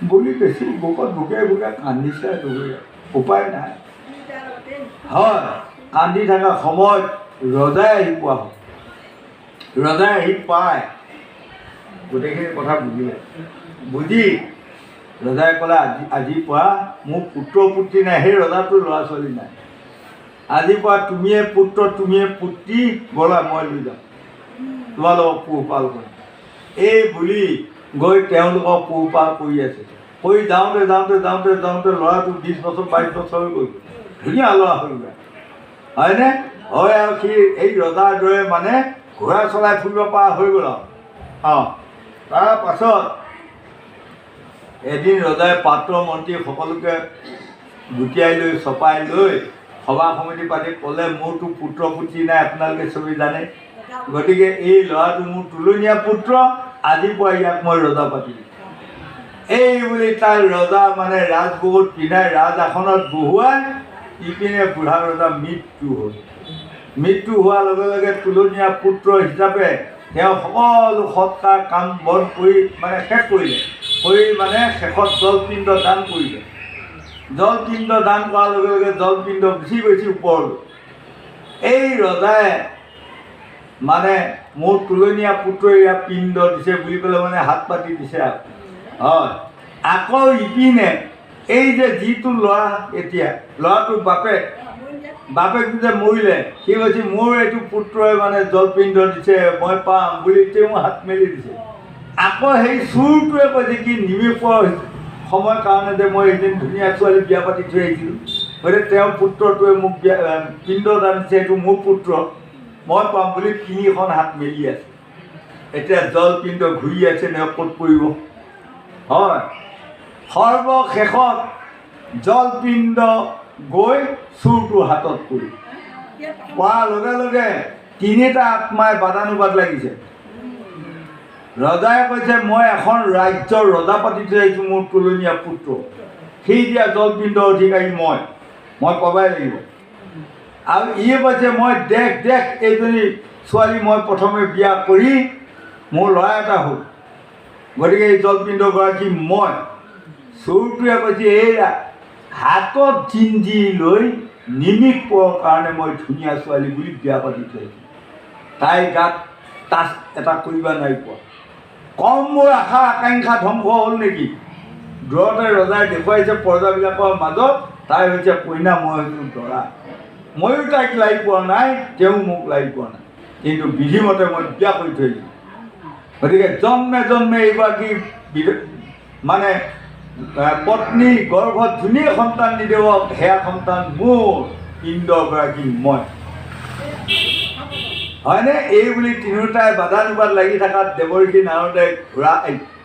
বুলি বেছি বুকত বুকে কান্দিছে। উপায় নাই, হয়। কান্দি থকা সময়ত ৰজাই আহি পোৱা হ'ল। ৰজাই আহি পায় গোটেইখিনি কথা বুজি ৰজাই ক'লে আজিৰ পৰা মোৰ পুত্ৰ পুত্ৰী নাই, সেই ৰজাটোৰ ল'ৰা ছোৱালী নাই, আজিৰ পৰা তুমিয়ে পুত্ৰ তুমিয়ে পুত্ৰী, ব'লা মই লৈ যাম, তোমালোকক পোহপাল কৰিম। এই বুলি গৈ তেওঁলোকক পোহপাল কৰি আছে। কৰি যাওঁতে ল'ৰাটো 20 বছৰ 22 বছৰ হৈ গ'ল, ধুনীয়া ল'ৰা হৈ গ'ল, হয়নে? হয়। আৰু সি এই ৰজাৰ দৰে মানে ঘোঁৰা চলাই ফুৰিব পৰা হৈ গ'ল আৰু। তাৰ পাছত এদিন ৰজাই পাত্ৰ মন্ত্ৰী সকলোকে গোটিয়াই লৈ চপাই লৈ সভা সমিতি পাতি ক'লে, মোৰতো পুত্ৰ পুত্ৰী নাই, আপোনালোকে চবেই জানে, গতিকে এই ল'ৰাটো মোৰ তুলনীয়া পুত্ৰ, আজিৰ পৰা ইয়াক মই ৰজা পাতিলোঁ। এই বুলি তাৰ ৰজা মানে ৰাজবহুত পিন্ধাই ৰাজ আসনত বহুৱাই ইপিনে বুঢ়া ৰজা মৃত্যু হ'ল। মৃত্যু হোৱাৰ লগে লগে তুলনীয়া পুত্ৰ হিচাপে তেওঁ সকলো সৎকাৰ কাম বন কৰি মানে শেষ কৰিলে, কৰি মানে শেষত জলপিণ্ড দান কৰিলে। জলপিণ্ড দান কৰাৰ লগে লগে জলপিণ্ড গুচি গৈছে ওপৰলৈ। এই ৰজাই মানে মোৰ তুলনীয়া পুত্ৰই ইয়াক পিণ্ড দিছে বুলি ক'লে মানে হাত পাতি দিছে আৰু। হয়। আকৌ ইপিনে এই যে যিটো ল'ৰা, এতিয়া ল'ৰাটোৰ বাপেকটো যে মৰিলে, সি কৈছে মোৰ এইটো পুত্ৰই মানে জলপিণ্ড দিছে, মই পাম বুলি তেওঁ হাত মেলি দিছে। আকৌ সেই চোৰটোৱে কৈছে কি নিমিষৰ সময় কাৰণে যে মই এদিন ধুনীয়া ছোৱালী বিয়া পাতি থৈ আহিছিলোঁ, গতিকে তেওঁৰ পুত্ৰটোৱে মোক পিণ্ড দান দিছে, এইটো মোৰ পুত্ৰ, মই পাম বুলি 3খন হাত মেলি আছে। এতিয়া জলপিণ্ড ঘূৰি আছে নে ক'ত পৰিব? হয়। সৰ্বশেষত জলপিণ্ড গৈ চোৰটোৰ হাতত পৰিল। পোৱাৰ লগে লগে 3টা আত্মাই বাদানুবাদ লাগিছে। ৰজাই কৈছে মই এখন ৰাজ্যৰ ৰজা পাতি থৈ আহিছোঁ, মোৰ তুলনীয়া পুত্ৰ, সেই দিয়া জলপিণ্ড অধিকাৰী মই পাবই লাগিব। আৰু ইয়ে কৈছে মই দেখ এইজনী ছোৱালী মই প্ৰথমে বিয়া কৰি মোৰ ল'ৰা এটা হ'ল, গতিকে এই জলপিণ্ডগৰাকী মই। চোৰটোৱে কৈছে এইয়া হাতত জিঞ্জি লৈ নিমিষ পোৱাৰ কাৰণে মই ধুনীয়া ছোৱালী বুলি বিয়া পাতি থৈ আহিছোঁ, তাই গাত টাচ এটা কৰিব নাই পোৱা। কম মোৰ আশা আকাংক্ষা ধ্বংস হ'ল নেকি? দূৰতে ৰজাই দেখুৱাইছে প্ৰজাবিলাকৰ মাজত তাই হৈছে কইনা, মই হৈছোঁ দৰা। ময়ো তাইক লাই পোৱা নাই, তেওঁ মোক লাই পোৱা নাই, কিন্তু বিধিমতে মই বিয়া কৰি থৈ আহিছোঁ। গতিকে জন্মে এইগৰাকী মানে পত্নী গৰ্ভত ধুনীয়া সন্তান নিদিব, সেয়া সন্তান মোৰ, পিণ্ডগৰাকী মই, হয়নে? এই বুলি 3টাই বাদানুবাদ লাগি থকাত দেৱৰ্ষি নাৰদে ঘোঁৰা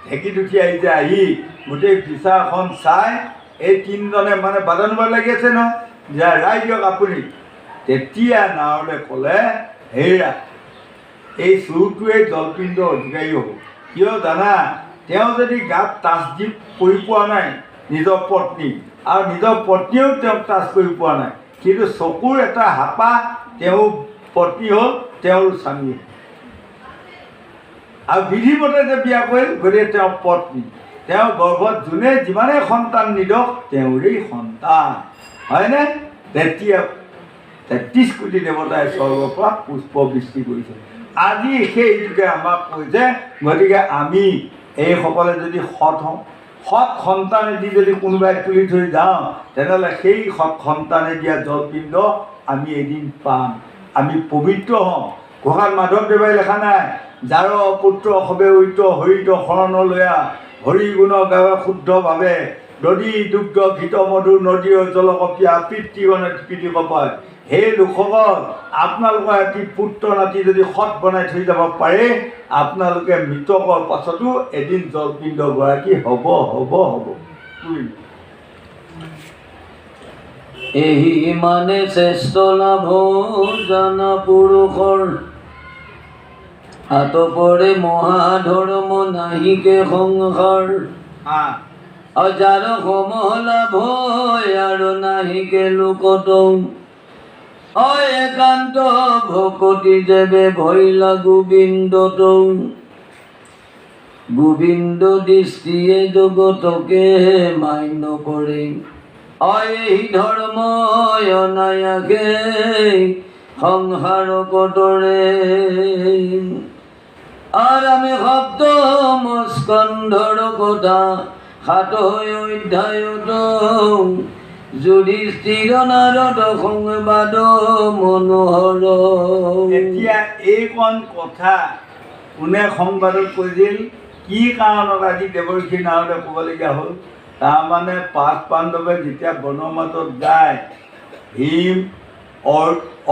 ঢেঁকীত উঠি আহিছে। আহি গোটেই বিচাৰখন চাই এই 3জনে মানে বাদানুবাদ লাগি আছে ন, যে ৰায় দিয়ক আপুনি। তেতিয়া নাৰদে ক'লে হেৰা এই চোৰটোৱে জলপিণ্ড অধিকাৰী হ'ব। কিয় জানা? তেওঁ যদি গাত টাচ দি কৰি পোৱা নাই নিজৰ পত্নী, আৰু নিজৰ পত্নীয়েও তেওঁক টাচ কৰি পোৱা নাই, কিন্তু চকুৰ এটা হাপা তেওঁ পত্নী হ'ল তেওঁৰ স্বামী আৰু বিধিমতে যে বিয়া কৰিল গতিকে তেওঁৰ পত্নী তেওঁৰ গৰ্ভত যোনে যিমানেই সন্তান নিদক তেওঁৰেই সন্তান হয়নে তেতিয়া ৩৩ কোটি দেৱতাই স্বৰ্গৰ পৰা পুষ্প বৃষ্টি কৰিছে আজি সেইটোকে আমাক কৈছে গতিকে আমি এইসকলে যদি সৎ হওঁ সৎ সন্তানেদি যদি কোনোবাই তুলি থৈ যাওঁ তেনেহ'লে সেই সৎ সন্তানে দিয়া জলপিণ্ড আমি এদিন পাম আমি পবিত্ৰ হওঁ ঘোষাত মাধৱদেৱাই লেখা নাই যাৰ পুত্ৰ সবে ঐত হৰিত শৰণলৈয়া হৰি গুণ গাৱে শুদ্ধভাৱে নদী দুগ্ধ ঘৃত মধু নদীৰ জলকপীয়া পিতৃগণে পিতৃ কপায় সেই লোকসকল আপোনালোকৰ এটি পুত্ৰ নাতি যদি সৎ বনাই থৈ যাব পাৰে আপোনালোকে মৃতকৰ পাছতো এদিন জলপিণ্ড গৰাকী হ'ব হ'ব হ'ব এহি মানে শ্ৰেষ্ঠ লাভ জানা পুৰুষৰ হাত পৰে মহাধৰ্ম নাহিকে সংসাৰ যাৰ সম লাভ আৰু নাহিকে লোকত একান্ত ভকতি যেবে ভৈলা গোবিন্দত গোবিন্দ দৃষ্টিয়ে জগতকে মান্য কৰে এই ধৰ্ম অনায়াসে সংসাৰ কতৰে আৰ আমি শব্দ মস্কন্ধৰ কথা ৭ অধ্যায়ত যুধিষ্ঠিৰ নাৰদ সংবাদ মনোহৰ এতিয়া এইকণ কথা কোনে সংবাদত কৈছিল কি কাৰণত আজি দেৱৰ্ষি নাৰদে ক'বলগীয়া হ'ল তাৰমানে ৫ পাণ্ডৱে যেতিয়া বনমাতত যায় ভীম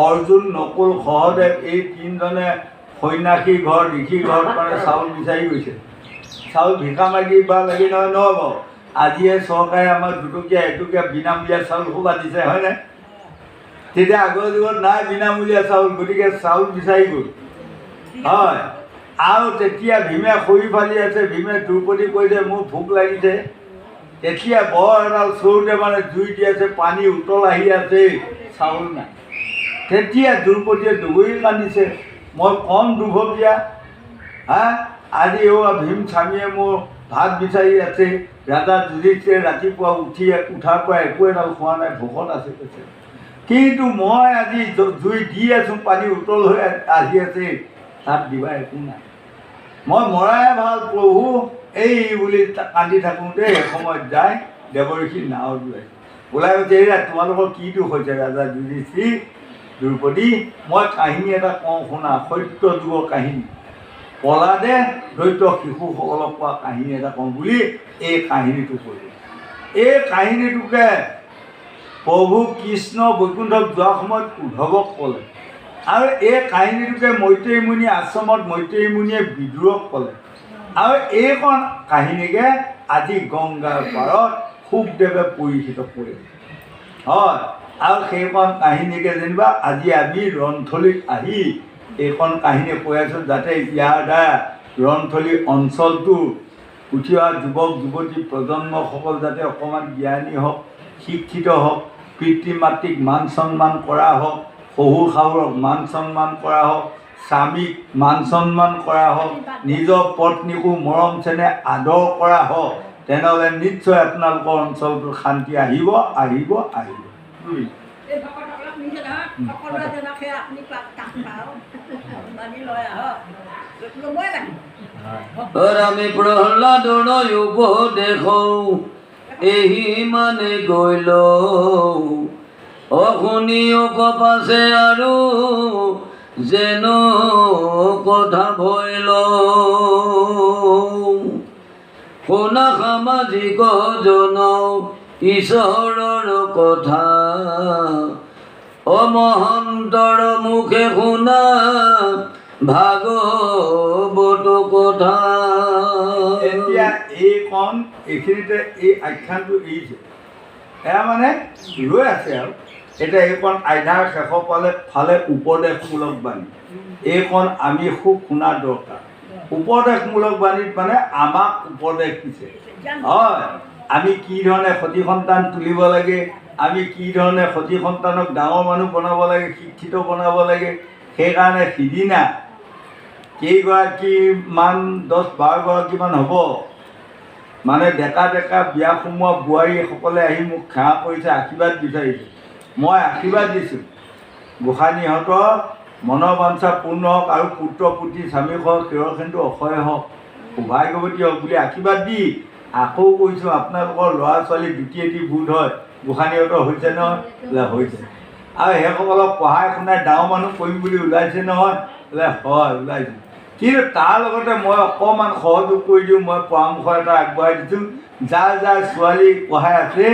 অৰ্জুন নকুল সহদেৱ এই তিনিজনে সন্যাসী ঘৰ ঋষি ঘৰত মানে চাউল বিচাৰি গৈছে চাউল ভিকা মাগি বা লাগি নহয় নহ'ব আজিয়ে চৰকাৰে আমাক দুটকীয়া এটকীয়া বিনামূলীয়া চাউল খুব দিছে হয়নে তেতিয়া আগৰ যুগত নাই বিনামূলীয়া চাউল গতিকে চাউল বিচাৰি গ'ল হয় আৰু তেতিয়া ভীমে খৰি ফালি আছে ভীমে দ্ৰৌপদী কৈছে মোৰ ভোক লাগিছে তেতিয়া বৰ এডাল চৰুতে মানে জুই দি আছে পানী উতল আহি আছে চাউল নাই তেতিয়া দ্ৰৌপদীয়ে দুবৰি কান্দিছে মই কম দুৰ্ভগীয়া আজি ভীম স্বামীয়ে মোৰ ভাত বিচাৰি আছে ৰাজা যুধিষ্ঠিৰে ৰাতিপুৱা উঠাৰ পৰা একো এডাল খোৱা নাই ভোকত আছে কৈছে কিন্তু মই আজি জুই দি আছোঁ পানী উতল হৈ আহি আছে তাত দিবা একো নাই মই মৰাই ভাল প্ৰভু এই বুলি কান্দি থাকোঁতে এসময়ত যায় দেৱৰ্ষি নাৱত ওলাই গৈছে এয়া তোমালোকৰ কি দুখ হৈছে ৰাজা যুধিষ্ঠিৰ দ্ৰৌপদী মই কাহিনী এটা কওঁ শুনা সত্য যুগৰ কাহিনী প্ৰহ্লাদে দৈত্য শিশুসকলক কোৱা কাহিনী এটা কওঁ বুলি এই কাহিনীটো কৰিলে এই কাহিনীটোকে প্ৰভু কৃষ্ণ বৈকুণ্ঠত যোৱাৰ সময়ত উদ্ধৱক ক'লে আৰু এই কাহিনীটোকে মৈত্ৰেয়ী মুনি আশ্ৰমত মৈত্ৰেয়ী মুনিয়ে বিদুৰক ক'লে আৰু এইখন কাহিনীকে আজি গংগাৰ পাৰত শুকদেৱে পৰিচিত কৰিলে হয় আৰু সেইখন কাহিনীকে যেনিবা আজি আমি ৰন্থলীত আহি এইখন কাহিনী কৈ আছোঁ যাতে ইয়াৰ দ্বাৰা ৰন্থলী অঞ্চলটো উঠি অহা যুৱক যুৱতী প্ৰজন্মসকল যাতে অকণমান জ্ঞানী হওক শিক্ষিত হওক পিতৃ মাতৃক মান সন্মান কৰা হওক শহুৰ শাহুৰক মান সন্মান কৰা হওক স্বামীক মান সন্মান কৰা হওক নিজৰ পত্নীকো মৰম চেনেহ আদৰ কৰা হওক তেনেহ'লে নিশ্চয় আপোনালোকৰ অঞ্চলটোত শান্তি আহিব আহিব আহিব আমি প্ৰহ্লাদ উপদেশ এহি মানে গৈল অশুনিও কপাছে আৰু যেন কথা ভৈল শুনা সামাজিক জন ঈশ্বৰৰ কথা অমহন্তৰ মুখে শুনা ভাগৱত কথা এতিয়া এইখিনিতে এই আখ্যানটো এৰিছে এয়া মানে ৰৈ আছে আৰু এতিয়া এইখন আইধাৰ শেষৰ ফালে উপদেশমূলক বাণী এইখন আমি খুব শুনা দৰকাৰ উপদেশমূলক বাণীত মানে আমাক উপদেশ দিছে হয় আমি কি ধৰণে সতী সন্তান তুলিব লাগে আমি কি ধৰণে সতী সন্তানক ডাঙৰ মানুহ বনাব লাগে শিক্ষিত বনাব লাগে সেইকাৰণে সিদিনা কেইগৰাকীমান 10-12 গৰাকীমান হ'ব মানে ডেকা বিয়া সোমোৱা বোৱাৰীসকলে আহি মোক সেৱা কৰিছে, আশীৰ্বাদ বিচাৰিছে। মই আশীৰ্বাদ দিছোঁ গোসাঁনীহঁতৰ মনৰ বাঞ্ছা পূৰ্ণ হওক আৰু পুত্ৰ পুত্ৰী স্বামী হওক কেৰসেন্দু অক্ষয় হওক সৌভাগ্যৱতী হওক বুলি আশীৰ্বাদ দি আকৌ কৈছোঁ আপোনালোকৰ ল'ৰা ছোৱালী দ্বিতীয়টি বোধ হয় গোসাঁনীহঁতৰ হৈছে নহয়, বোলে হৈছে। আৰু সেইসকলক পঢ়াই শুনাই ডাঙৰ মানুহ কৰিম বুলি ওলাইছে নহয়, বোলে হয় ওলাইছে। কিন্তু তাৰ লগতে মই অকণমান সহযোগ কৰি দিওঁ, মই পৰামৰ্শ এটা আগবঢ়াই দিছোঁ। যাৰ ছোৱালী পঢ়াই আছে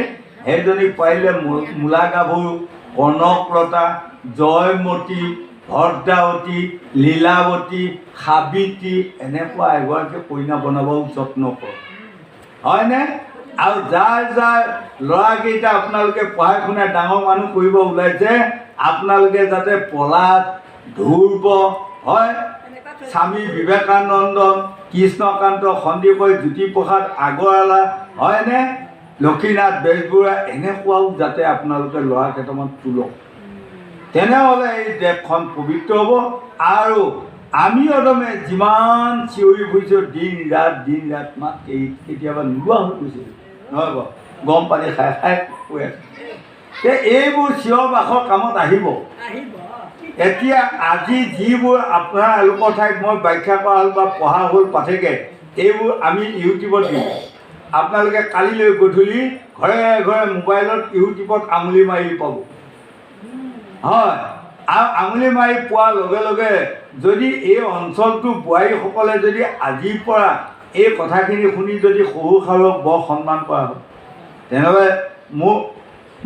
সেইজনীক পাৰিলে মূলা গাভৰু, কনকলতা, জয়মতী, ভদ্ৰাৱতী, লীলাৱতী, সাবিত্ৰী এনেকুৱা এগৰাকী কইনা বনাবও যত্ন কৰক, হয়নে? আৰু যাৰ ল'ৰাকেইটা আপোনালোকে পঢ়াই শুনাই ডাঙৰ মানুহ কৰিব ওলাইছে আপোনালোকে যাতে পলাশ, ধ্ৰুৱ, হয়, স্বামী বিবেকানন্দ, কৃষ্ণকান্ত সন্দিকৈ, জ্যোতিপ্ৰসাদ আগৰৱালা, হয়নে, লক্ষীনাথ বেজবৰুৱা এনেকুৱাও যাতে আপোনালোকে ল'ৰা কেইটামান তোলক। তেনেহ'লে এই দেশখন পবিত্ৰ হ'ব। আৰু আমি অদমে যিমান চিঞৰি ফুৰিছোঁ দিন ৰাত মাত কেতিয়াবা নোলোৱা হৈ গৈছে নহয় বাৰু, গৰম পানী খাই কৈ আছে। এইবোৰ চিঞৰ বাখৰ কামত আহিব। এতিয়া আজি যিবোৰ আপোনালোকৰ ঠাইত মই ব্যাখ্যা কৰা হ'ল বা পঢ়া হ'ল পাঠকে, এইবোৰ আমি ইউটিউবত দিওঁ। আপোনালোকে কালিলৈ গধূলি ঘৰে ঘৰে মোবাইলত ইউটিউবত আঙুলি মাৰি পাব, হয়। আৰু আঙুলি মাৰি পোৱাৰ লগে লগে যদি এই অঞ্চলটোৰ বোৱাৰীসকলে যদি আজিৰ পৰা এই কথাখিনি শুনি যদি শহু শাহুক বৰ সন্মান কৰা হয় তেনেহ'লে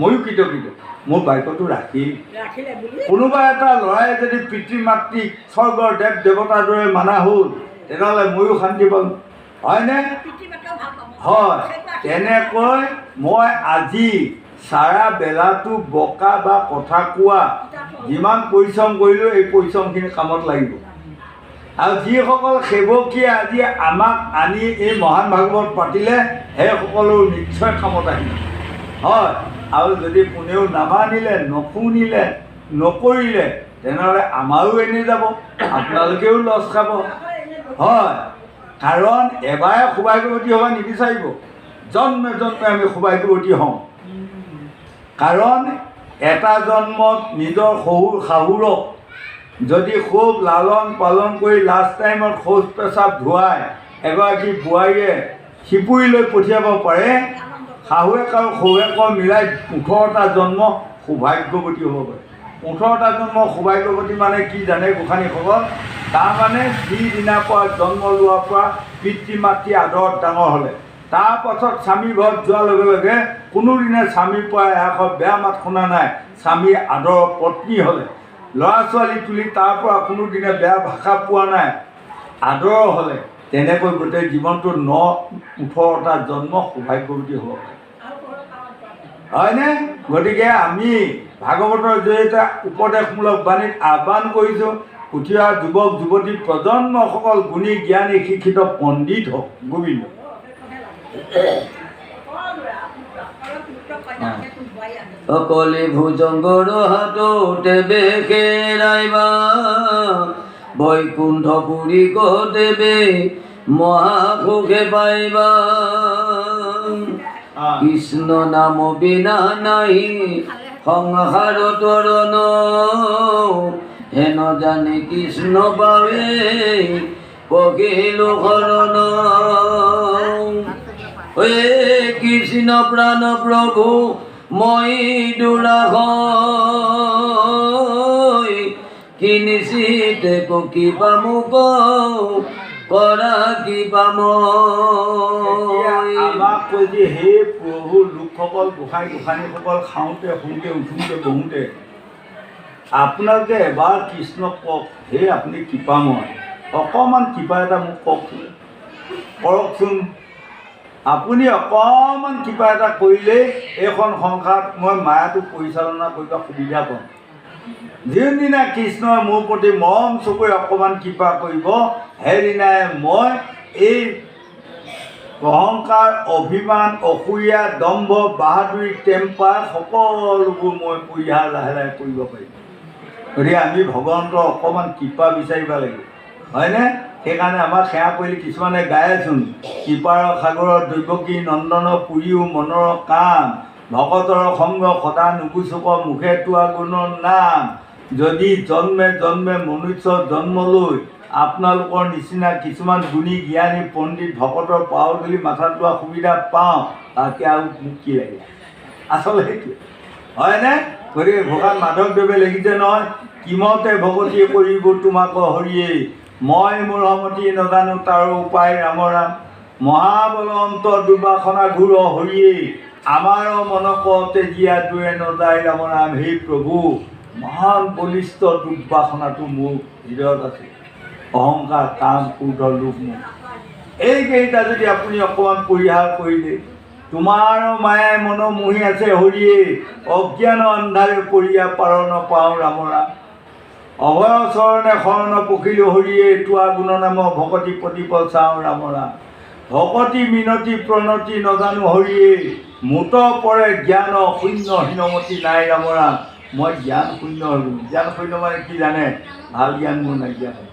ময়ো কৃতজ্ঞ। মোৰ বাক্যটো ৰাখি কোনোবা এটা ল'ৰাই যদি পিতৃ মাতৃক স্বৰ্গৰ দেৱ দেৱতাৰ দৰে মানা হ'ল তেনেহ'লে ময়ো শান্তি পালোঁ, হয়নে? হয়। তেনেকৈ মই আজি চাৰা বেলাটো বকা বা কথা কোৱা যিমান পৰিশ্ৰম কৰিলোঁ এই পৰিশ্ৰমখিনি কামত লাগিব। আৰু যিসকল সেৱকীয়ে আজি আমাক আনি এই মহান ভাগৱত পাতিলে সেইসকলো নিশ্চয় কামত আহিব, হয়। আৰু যদি কোনেও নামানিলে, নুশুনিলে, নকৰিলে তেনেহ'লে আমাৰো এনেই যাব, আপোনালোকেও লছ খাব, হয়। কাৰণ এবাৰে সৌভাগ্যৱতী হ'ব নিবিচাৰিব, জন্মে জন্মে আমি সৌভাগ্যৱতী হওঁ। কাৰণ এটা জন্মত নিজৰ শহুৰ শাহুৰক যদি খুব লালন পালন কৰি লাষ্ট টাইমত শৌচ পেচাব ধুৱাই এগৰাকী বোৱাৰীয়ে শিপুৰি লৈ পঠিয়াব পাৰে, শাহুৱেক আৰু শহুৱেকৰ মিলাই 18টা জন্ম সৌভাগ্যৱতী হ'ব পাৰে। 18টা জন্ম সৌভাগ্যৱতী মানে কি জানে গোসাঁনীসকল? তাৰমানে যিদিনাৰ পৰা জন্ম লোৱাৰ পৰা পিতৃ মাতৃ আদৰত ডাঙৰ হ'লে তাৰপাছত স্বামী ঘৰত যোৱাৰ লগে লগে কোনোদিনে স্বামীৰ পৰা এশ বেয়া মাত শুনা নাই। স্বামীৰ আদৰৰ পত্নী হ'লে ল'ৰা ছোৱালী তুলি তাৰ পৰা কোনোদিনে বেয়া ভাষা পোৱা নাই, আদৰৰ হ'লে তেনেকৈ গোটেই জীৱনটো 18টা জন্ম সৌভাগ্যৱতী হ'ব পাৰে, হয়নে? গতিকে আমি ভাগৱতৰ জৰিয়তে উপদেশমূলক বাণীত আহ্বান কৰিছোঁ উঠি অহা যুৱক যুৱতী প্ৰজন্মসকল গুণী জ্ঞানী শিক্ষিত পণ্ডিত হওক। গোবিন্দ অকলে ভুজংগৰ হাততে বেখেৰাইবা বৈকুণ্ঠপুৰী দেৱে মহাসুখে পাইবা। কৃষ্ণ নাম বিনা নাহি সংসাৰ তৰণ হেন জানে কৃষ্ণ পাৱে পকিলো শৰণ। হে কৃষ্ণ প্ৰাণ প্ৰভু মই দুৰাহ কি নিশ্চিতে কি পামুক কৰা কি পাম। আমাক কৈ যে হে প্ৰভু লোকসকল গোসাঁই গোসাঁনীসকল খাওঁতে শুওঁতে উঠোঁতে বহোঁতে আপোনালোকে এবাৰ কৃষ্ণক কওক, হে আপুনি কৃপাময় অকণমান কৃপা এটা মোক কৰকচোন। আপুনি অকণমান কিবা এটা কৰিলেই এইখন সংসাৰত মই মায়াটো পৰিচালনা কৰিব সুবিধা পাম। যিদিনা কৃষ্ণই মোৰ প্ৰতি মৰম চকুৰে অকণমান কৃপা কৰিব সেইদিনাই মই এই অহংকাৰ, অভিমান, অসূয়া, দম্ভ, বাহাদুৰি, টেম্পাৰ সকলোবোৰ মই পৰিহাৰ লাহে লাহে কৰিব পাৰিম। গতিকে আমি ভগৱন্তৰ অকণমান কৃপা বিচাৰিব লাগিব, হয়নে? সেইকাৰণে আমাক সেৱা কৰিলে কিছুমানে গায়েচোন, কৃপাৰ সাগৰৰ দৈৱকী নন্দন পুৰীও মনৰ কাম, ভকতৰ সংগ সদা নুগুচুক মুখে তোৱা গুণৰ নাম। যদি জন্মে জন্মে মনুষ্য জন্ম লৈ আপোনালোকৰ নিচিনা কিছুমান গুণী জ্ঞানী পণ্ডিত ভকতৰ পাও ধৰি মাথা লোৱা সুবিধা পাওঁ, তাকে আৰু মোক কি লাগে? আচলতে সেইটোৱে, হয়নে? গতিকে ভগৱান মাধৱদেৱে লিখিছে নহয়, কিমতে ভকতি কৰিব তোমাক হৰিয়ে, মই মোৰ সমতি নাজানো তাৰ উপায় ৰাম ৰাম। মহাবল অন্ত দুৰ্বাসনা ঘূৰ হৰিয়ে, আমাৰ মনকতে জীয়া দুৱে নযায় ৰাম ৰাম। হে প্ৰভু, মহান বলিষ্ঠ দুৰ্বাসনাটো মোৰ হৃদয়ত আছে, অহংকাৰ কাম ক্ৰোধ লোভ মোৰ। এইকেইটা যদি আপুনি অকণমান পৰিহাৰ কৰিলে, তোমাৰ মায়াই মন মোহি আছে হৰিয়ে, অজ্ঞান অন্ধাৰে পৰিয়া পাৰ নপাওঁ ৰাম ৰাম। অভয় চৰণে শৰণ পখিলো হৰিয়ে, তোৱা গুণ নাম ভকতি প্ৰতিপ চাওঁ ৰাম ৰাম। ভকতি মিনতি প্ৰণতি নজানো হৰিয়ে, মোত পৰে জ্ঞান শূন্য হীনমতি নাই ৰাম ৰাম। মই জ্ঞান শূন্য হ'লো। জ্ঞান শূন্য মানে কি জানে? ভাল জ্ঞান মোৰ নাইকিয়া হ'ল।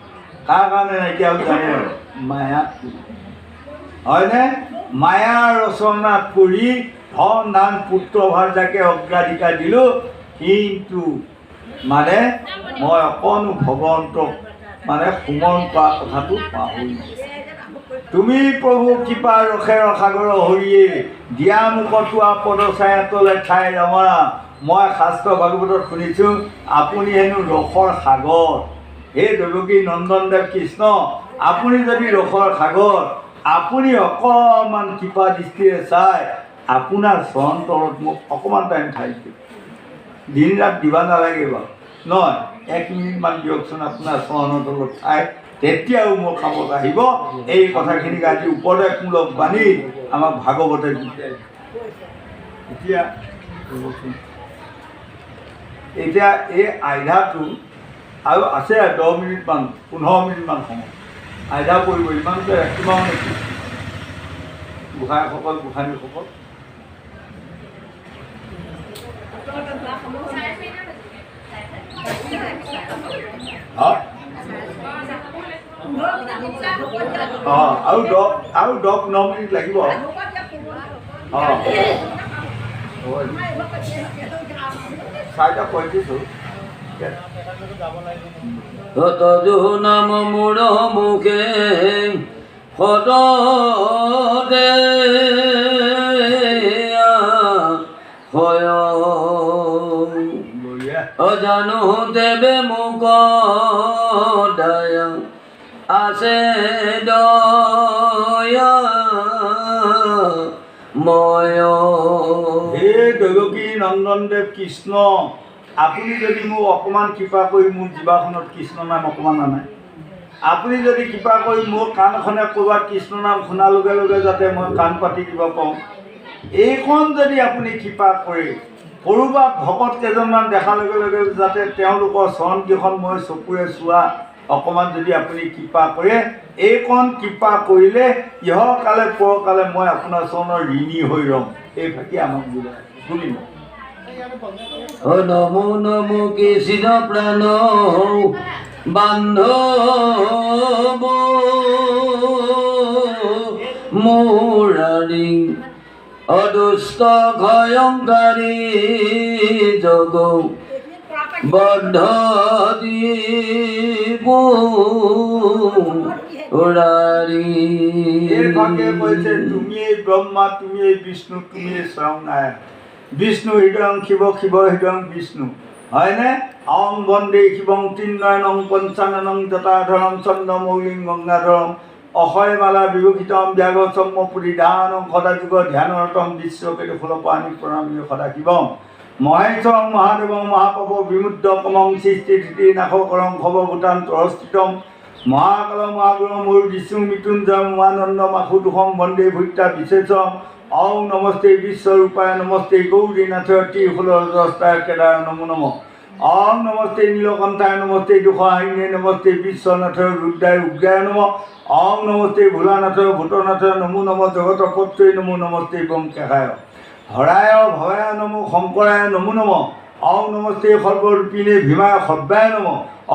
কাৰ কাৰণে নাইকিয়া হ'ল জানে? মায়াত পৰি, হয়নে? মায়াৰ ৰচনাত পৰি ধন ধান পুত্ৰ ভাৰ্যাকে অগ্ৰাধিকাৰ দিলোঁ, কিন্তু মানে মই অকণো ভগৱন্তক মানে সুমন কৰা কথাটো পাহৰি। তুমি প্ৰভু কৃপা ৰসেৰ সাগৰ হৰিয়ে, দিয়া মোক তোৱা পদ ছায়া তলে ঠাই ৰাম ৰাম। মই শাস্ত্ৰ ভাগৱতত শুনিছোঁ, আপুনি হেনো ৰসৰ সাগৰ। হে দেৱকী নন্দনদেৱ কৃষ্ণ, আপুনি যদি ৰসৰ সাগৰ, আপুনি অকণমান কৃপা দৃষ্টিৰে চাই আপোনাৰ চৰণ তলত মোক অকণমান টাইম ঠাই দিয়ক। দিন ৰাত দিবা নালাগে বাৰু, নহয়, 1 মিনিটমান দিয়কচোন আপোনাৰ চৰণৰ তলত ঠাই, তেতিয়াও মোৰ কামত আহিব। এই কথাখিনিক আজি উপদেশমূলক বাণী আমাক ভাগৱতে দিছে। এতিয়া এই আইধাটো আৰু আছে 10 মিনিটমান 15 মিনিটমান সময় আইধা পৰিব, ইমানতে ৰাখিব নেকি গোসাঁইসকল গোসাঁনীসকল? আৰু 10-9 মিনিট লাগিব। চাৰিটা 35 তজু নাম মোৰ মুখে সদে হয়, অজানো দেৱে মোক দয়া আছে দয়া ময়। হে দেৱকী নন্দনদেৱ কৃষ্ণ, আপুনি যদি মোক অকণমান কৃপা কৰি মোৰ জিভাখনত কৃষ্ণ নাম অকণমান আনে, আপুনি যদি কৃপা কৰি মোৰ কাণখনে ক'ৰবাত কৃষ্ণ নাম শুনাৰ লগে লগে যাতে মই কাণ পাতি দিব পাৰোঁ, এইখন যদি আপুনি কৃপা কৰে, ক'ৰবাত ভকত কেইজনমান দেখাৰ লগে লগে যাতে তেওঁলোকৰ চৰণকেইখন মই চকুৰে চোৱা অকণমান যদি আপুনি কৃপা কৰে, এইকণ কৃপা কৰিলে ইহকালে পৰকালে মই আপোনাৰ চৰণৰ ঋণী হৈ ৰ'ম। এই ভাষী আমাক বুজাই শুনিব। নমো নমো কৃষ্ণ প্ৰাণ বান্ধৱ মুৰাৰী, অদুষ্ট ভয়ংকাৰী যোগ বদ্ধ ত্ৰিপুৰাৰী। এই ভাগে কৈছে, তুমিয়েই ব্ৰহ্মা, তুমিয়েই বিষ্ণু, তুমিয়েই স্বয়ং নাৰায়ণ। বিষ্ণু হৃদয়ং শিৱ, শিৱ হৃদয়ং বিষ্ণু, হয়নে? অং বন্দে শিৱং তিন্নয়নং পঞ্চাননং জটাধৰং চন্দ্ৰমৌলিং গংগাধৰং, অক্ষয় মালা বিভূষিতম ব্যাঘ্ৰচম্ম পুৰিধানং সদাযুগ ধ্যানৰতম বিশ্বকেতু ফুলপাণি প্ৰণামী সদাশিৱম, মহেশ্বৰং মহাদেৱং মহাপৱ বিমুদ্ৰ কমং সৃষ্টি স্থিতি নাশকৰং সৰ্বভূতান তৰস্থিতম, মহাকাল মহাগুৰু মূৰ বিষ্ণু মৃত্যুঞ্জয় উমানন্দ মাসুদুষং বন্দে ভূত্তা বিশেষম, ওং নমস্তে বিশ্বৰূপায় নমস্তে গৌৰীনাথ ত্ৰিশূলহস্তায় কেদাৰ নমো নমঃ, ওং নমস্তে নীলকণ্ঠায় নমস্তে দুঃখাহিনে নমস্তে বিশ্বনাথ ৰুদ্ৰায় উগ্ৰায় নমঃ, ওং নমস্তে ভোলানাথ ভূতনাথ নমো নমঃ, জগতপত্ৰে নমো নমস্তে বংকেশায়, হৰায় ভয়ায় নমো শংকৰায় নমো নমঃ, ওম নমস্তে সর্বরূপিণে ভীমায় সব্যায় নম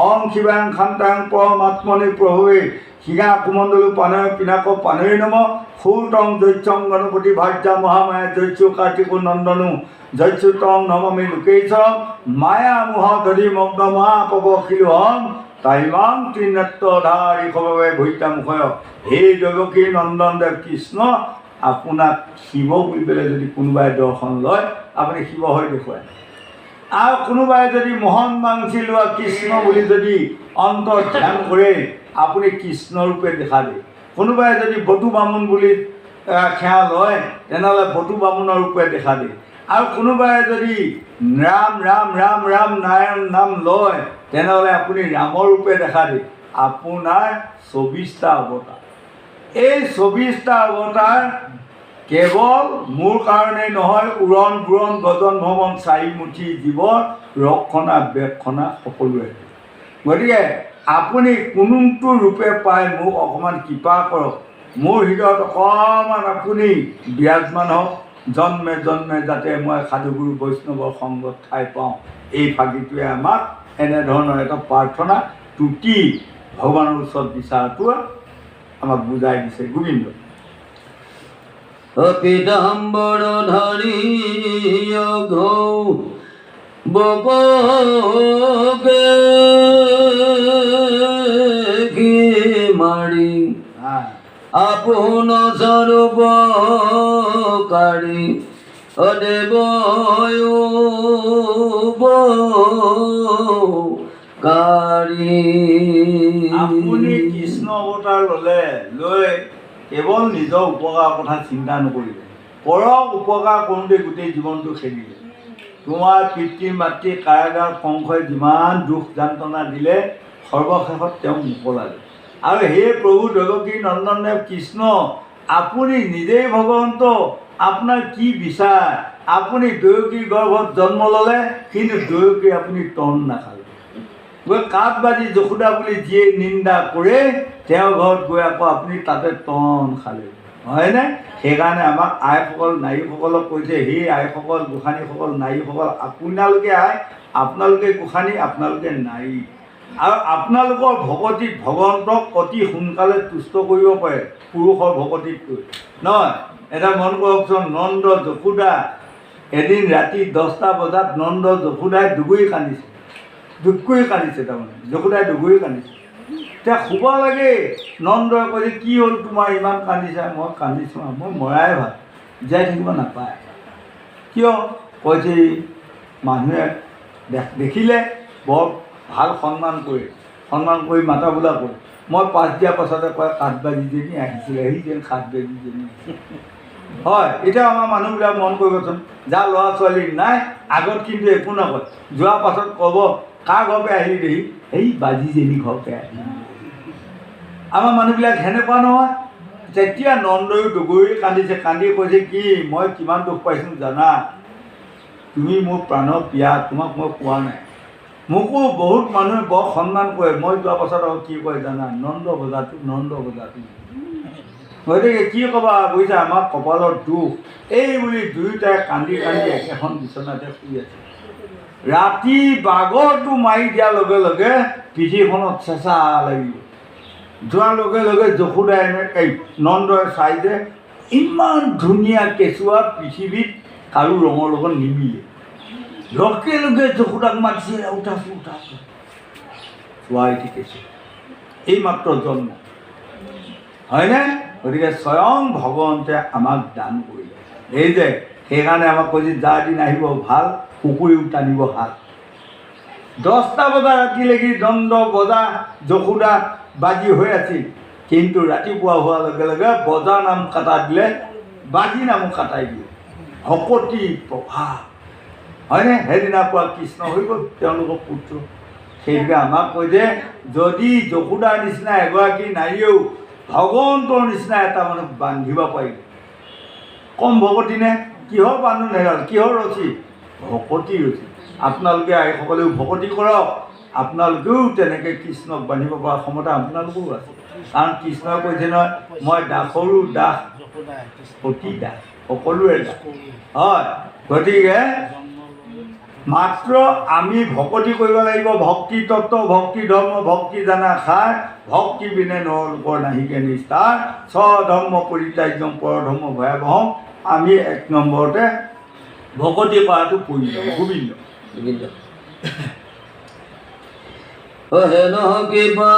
ওম শিবাং শান্তাং পরমাত্মনে প্রভবে শিগা কুমণ্ডলু পানয় পিনাক পানয় নম সূতং দৈত্যং গণপতি ভার্যা মহামায়া দৈত্য কার্তিক নন্দনু জৈচ্যুতং নবমী লোকেশ মায়া মোহ দধি মগ্ন মহাপবশিলোহম তাইমাং ত্ৰিনেত্ৰধাৰী সৰ্বে ভৈত্যামুখয়। হে দেৱকী নন্দনদেৱ কৃষ্ণ, আপোনাক শিৱ বুলি পেলাই যদি কোনোবাই দৰ্শন লয় আপুনি শিৱ হৈ দেখুৱায়। আৰু কোনোবাই যদি মোহন মাংসি লোৱা কৃষ্ণ বুলি যদি অন্তৰ ধ্যান কৰে আপুনি কৃষ্ণৰূপে দেখা দিয়ে। কোনোবাই যদি বটু বামুণ বুলি সেৱা লয় তেনেহ'লে বটু বামুণৰ ৰূপে দেখা দিয়ে। আৰু কোনোবাই যদি ৰাম ৰাম ৰাম ৰাম নাৰায়ণ নাম লয় তেনেহ'লে আপুনি ৰামৰ ৰূপে দেখা দিয়ে। আপোনাৰ 24টা অৱতাৰ। এই 24টা অৱতাৰ কেৱল মোৰ কাৰণেই নহয়, উৰণ বুৰণ গজন ভৱন চাৰিমুঠি জীৱ ৰক্ষণা বেক্ষণা সকলোৱে। গতিকে আপুনি কোনটো ৰূপে পায় মোক অকণমান কৃপা কৰক, মোৰ হৃদয়ত অকণমান আপুনি বিৰাজমান হওক, জন্মে জন্মে যাতে মই সাধুগুৰু বৈষ্ণৱৰ সংগত ঠাই পাওঁ। এই ফাঁকিটোৱে আমাক এনেধৰণৰ এটা প্ৰাৰ্থনা তুতি ভগৱানৰ ওচৰত বিচাৰটো আমাক বুজাই দিছে। গোবিন্দ পীতাম্বৰধাৰী ঘৌ বকে মাৰি আপোন স্বৰূপকাৰী অদেৱ আপুনি কৃষ্ণ অৱতাৰ ল'লে, লৈ কেৱল নিজৰ উপকাৰৰ কথা চিন্তা নকৰিলে, পৰক উপকাৰ কৰোঁতে গোটেই জীৱনটো খেলিলে। তোমাৰ পিতৃ মাতৃ কাৰাগাৰ কংসই যিমান দুখ যান্ত্ৰণা দিলে সৰ্বশেষত তেওঁ মোকলালে। আৰু হে প্ৰভু দেৱকী নন্দনদেৱ কৃষ্ণ, আপুনি নিজেই ভগৱন্ত, আপোনাৰ কি বিচাৰ? আপুনি দৈৱকীৰ গৰ্ভত জন্ম ল'লে কিন্তু দৈৱকী আপুনি তন নাখালে। গৈ কাঠ বাজি যশোদা বুলি যিয়ে নিন্দা কৰে তেওঁৰ ঘৰত গৈ আকৌ আপুনি তাতে তন খালে, হয়নে? সেইকাৰণে আমাক আইসকল নাৰীসকলক কৈছে, সেই আইসকল গোসাঁনীসকল নাৰীসকল, আপোনালোকে আই, আপোনালোকে গোসাঁনী, আপোনালোকে নাৰী। আৰু আপোনালোকৰ ভকতিত ভগৱন্তক অতি সোনকালে তুষ্ট কৰিব পাৰে পুৰুষৰ ভকতিতকৈ, নহয়? এটা মন কৰকচোন, নন্দ যশোদা এদিন ৰাতি 10টা বজাত নন্দ যশোদাই দুগুৰি কান্দিছে, দুগুৰি কান্দিছে, তাৰমানে যশোদাই দুগুৰি কান্দিছে। এতিয়া শুব লাগে, নন্দই কৈছে কি হ'ল তোমাৰ ইমান কান্দিছা? মই কান্দিছোঁ, মই মৰাই ভাল, জীয়াই থাকিব নাপায়। কিয়? কৈছে মানুহে দেখিলে বৰ ভাল সন্মান কৰি মাতা বোলা কৰে। মই পাছ দিয়াৰ পাছতে কয় কাঠবাজিজনী আহিছিলে, সেই যেন কাঠবাজিজনী হয়। এতিয়া আমাৰ মানুহবিলাক মন কৰিবচোন, যাৰ ল'ৰা ছোৱালী নাই আগত কিন্তু একো নকয়, যোৱাৰ পাছত ক'ব কাৰ ঘৰতে আহিলি দেহি? এই বাজিজনী ঘৰতে আহিলি। আমাৰ মানুহবিলাক সেনেকুৱা নহয়। তেতিয়া নন্দয়ো দুগুৰি কান্দিছে, কান্দি কৈছে কি মই কিমান দুখ পাইছোঁ জানা? তুমি মোৰ প্ৰাণৰ পিয়া, তোমাক মই কোৱা নাই। মোকো বহুত মানুহে বৰ সন্মান কৰে, মই যোৱাৰ পাছত আৰু কি কয় জানা? নন্দ বজাটো, নন্দ বজাটো। গতিকে কি ক'বা বুজিছা, আমাৰ কপালৰ দুখ এই বুলি দুয়োটাই কান্দি কান্দি একেখন বিচনাতে শুই আছে। ৰাতি বাগৰটো মাৰি দিয়াৰ লগে লগে পৃথিৱীখনত চেঁচা লাগিব। যোৱাৰ লগে লগে যশোদাই এই নন্দই চাই যে ইমান ধুনীয়া কেঁচুৱা পৃথিৱীত কাৰো ৰঙৰ লগত নিমিলে। লগে লগে যশোদাক মাতিছে, উঠাছোঁ উঠাছোঁ, চোৱা এটি কেঁচুৱা, এইমাত্ৰ জন্ম, হয়নে? গতিকে স্বয়ং ভগৱন্তে আমাক দান কৰিলে। এই যে সেইকাৰণে আমাক কৈছে যাৰ দিন আহিব ভাল, কুকুৰেও টানিব হাত। 10টা বজা ৰাতিলৈকে দণ্ড বজা যশোদা বাজি হৈ আছিল, কিন্তু ৰাতিপুৱা হোৱাৰ লগে লগে বজা নাম কাটা দিলে, বাজি নামো কাটাই দিলে। ভকতি প্ৰভাৱ, হয়নে? সেইদিনাৰ পৰা কৃষ্ণ হৈ গ'ল তেওঁলোকৰ পুত্ৰ। সেইটোকে আমাক কৈ যে যদি যশোদাৰ নিচিনা এগৰাকী নাৰীয়েও ভগৱন্তৰ নিচিনা এটা মানুহ বান্ধিব পাৰিলে, কম ভকতি নে? কিহৰ বান্ধোন হেৰাল, কিহৰ ৰচি? ভকতি ৰচি। আপোনালোকে আইসকলেও ভকতি কৰক, আপোনালোকেও তেনেকৈ কৃষ্ণক বান্ধিব পৰা ক্ষমতা আপোনালোকেও আছে। কাৰণ কৃষ্ণই কৈছে নহয়, মই দাসৰো দাস, সতী দাস, সকলোৰে দাস, হয়। গতিকে মাত্ৰ আমি ভকতি কৰিব লাগিব। ভক্তি তত্ত্ব, ভক্তি ধৰ্ম, ভক্তি জানা খাৰ, ভক্তি বিনে নৰলোকৰ নাহিকে নিষ্ঠাৰ, স্বধৰ্ম পৰিত্যাজ্যম পৰধৰ্ম ভয়াৱহম। আমি 1 নম্বৰতে ভকতি কৰাটো প্ৰয়োজন। গোবিন্দ গোবিন্দ হেন কিবা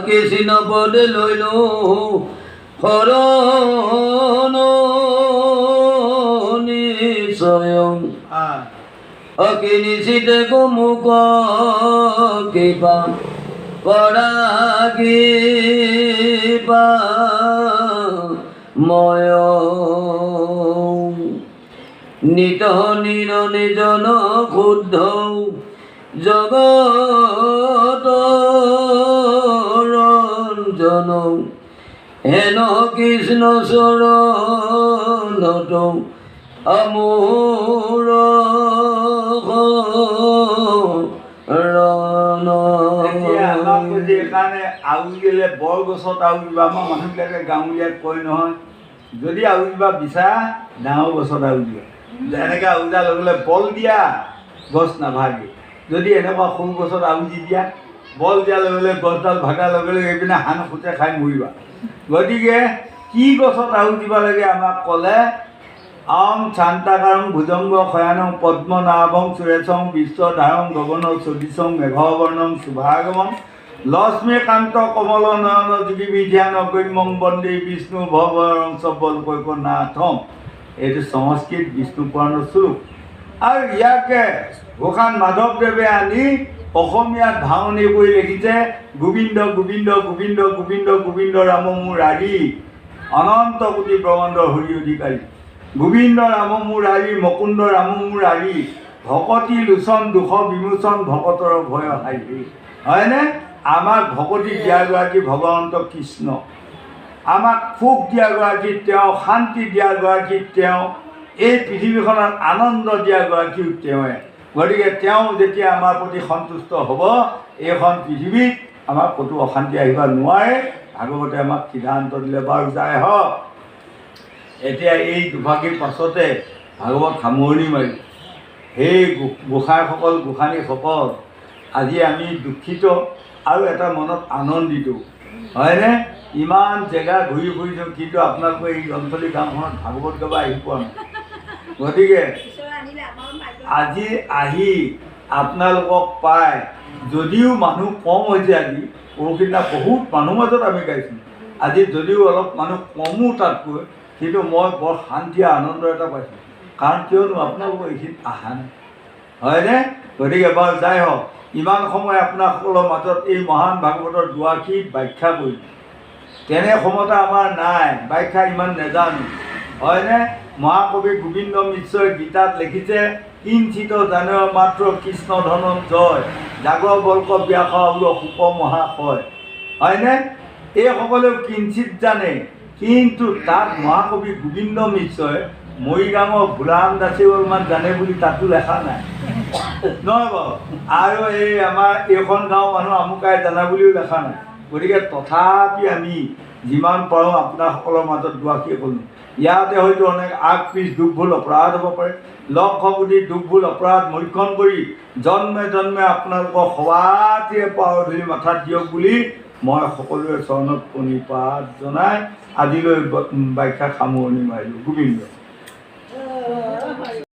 কৃষ্ণ পদে লৈ শৰণ নিশ্চয় অকিনিচিতে গোমুখ কিবা কৰা কিবা ময় নিত নিজন শুদ্ধ জগত ৰঞ্জন হেন কৃষ্ণ চৰণত আমোৰ এতিয়া আমাক কৈছে এইকাৰণে আউলিলে বৰ গছত আউলিবা। আমাৰ মানুহবিলাকে গাঁৱলীয়াত কয় নহয়, যদি আউলিবা বিচাৰা ডাঙৰ গছত আউলিবা। এনেকৈ আউলিdar লগে লগে বল দিয়া গছ নাভাগে। যদি এনেকুৱা সৰু গছত আউলি দিয়া, বল দিয়াৰ লগে লগে গছডাল ভাগাৰ লগে লগে এইপিনে হান খুঁটে খাই মৰিবা। গতিকে কি গছত আউলি দিব লাগে আমাক ক'লে, অং শান্তাকাৰং ভুজংগ শয়ানং পদ্মনাভং সুৰেশং বিশ্বধাৰং গগন সদৃশং মেঘবৰ্ণং শুভাগমং লক্ষ্মীকান্ত কমল নয়ন যোগী বিধ্যান গম্যং বন্দে বিষ্ণু ভৱৰং সবলকৈকনাথম। এইটো সংস্কৃত বিষ্ণু পুৰাণৰ স্বৰূপ। আৰু ইয়াকে গোসান মাধৱদেৱে আনি অসমীয়াত ভাঙনি কৰি লিখিছে, গোবিন্দ গোবিন্দ গোবিন্দ গোবিন্দ গোবিন্দ ৰাম মোৰ ৰাৰী, অনন্ত কোটি ব্ৰহ্মাণ্ড হৰি অধিকাৰী। গোবিন্দ ৰাম মোৰ ৰাৰী, মুকুন্দ ৰাম মোৰ ৰাৰী, ভকতি লোচন দুখ বিমোচন ভকতৰ ভয় হাৰি। হয়নে? আমাক ভকতি দিয়াগৰাকী ভগৱন্ত কৃষ্ণ, আমাক সুখ দিয়াগৰাকী তেওঁ, শান্তি দিয়াগৰাকী তেওঁ, এই পৃথিৱীখনত আনন্দ দিয়াগৰাকীও তেওঁৱে। গতিকে তেওঁ যেতিয়া আমাৰ প্ৰতি সন্তুষ্ট হ'ব, এইখন পৃথিৱীত আমাৰ ক'তো অশান্তি আহিব নোৱাৰে। ভাগৱতে আমাক সিদ্ধান্ত দিলে। বাৰু যাই হওক, এতিয়া এই দুভাগীৰ পাছতে ভাগৱত সামৰণি মাৰি, সেই গোসাঁইসকল গোসাঁনীসকল, আজি আমি দুখিত আৰু এটা মনত আনন্দিত। হয়নে? ইমান জেগা ঘূৰি ফুৰিছোঁ, কিন্তু আপোনালোকে এই অঞ্চলিক গাঁওখনত ভাগৱত গাব আহি পোৱা নাই। গতিকে আজি আহি আপোনালোকক পাই, যদিও মানুহ কম হৈছে, আজি পৰহিদিনা বহুত মানুহৰ মাজত আমি গাইছোঁ, আজি যদিও অলপ মানুহ কমো তাতকৈ, কিন্তু মই বৰ শান্তি আনন্দ এটা পাইছোঁ। কাৰণ কিয়নো আপোনালোকৰ এইখিনিত অহা নাই। হয়নে? গতিকে বাৰু যাই হওক, ইমান সময় আপোনাসকলৰ মাজত এই মহান ভাগৱতৰ দুআষি ব্যাখ্যা কৰিলোঁ। তেনে ক্ষমতা আমাৰ নাই, ব্যাখ্যা ইমান নাজানো। হয়নে? মহাকবি গোবিন্দ মিশ্ৰই গীতাত লিখিছে, কিঞ্চিত জানয় মাত্ৰ কৃষ্ণ ধনঞ্জয়, জাগৰ বল্ক ব্যাস আৰু শোক মহাশয়। হয়নে? এইসকলেও কিঞ্চিত জানে, কিন্তু তাত মহাকবি গোবিন্দ মিশ্ৰই মৰিগাঁৱৰ ভোলাৰাম দাসেও অলপমান জানে বুলি তাতো লেখা নাই, নহয় বাৰু? আৰু এই আমাৰ এইখন গাঁৱৰ মানুহ আমুকাই জানা বুলিও লেখা নাই। গতিকে তথাপি আমি যিমান পাৰোঁ আপোনাসকলৰ মাজত দুআষি ক'লোঁ। ইয়াতে হয়তো অনেক আগ পিছ দুখ ভুল অপৰাধ হ'ব পাৰে। লক্ষ কোটি দুখ ভুল অপৰাধ মৰিক্ষণ কৰি জন্মে জন্মে আপোনালোকৰ সবাতিৰে পাৰ ধৰি মাথাত দিয়ক বুলি মই সকলোৰে চৰণত প্ৰণিপাত জনাই আজিলৈ ব্যাখ্যা সামৰণি মাৰিলোঁ। গোবিন্দ।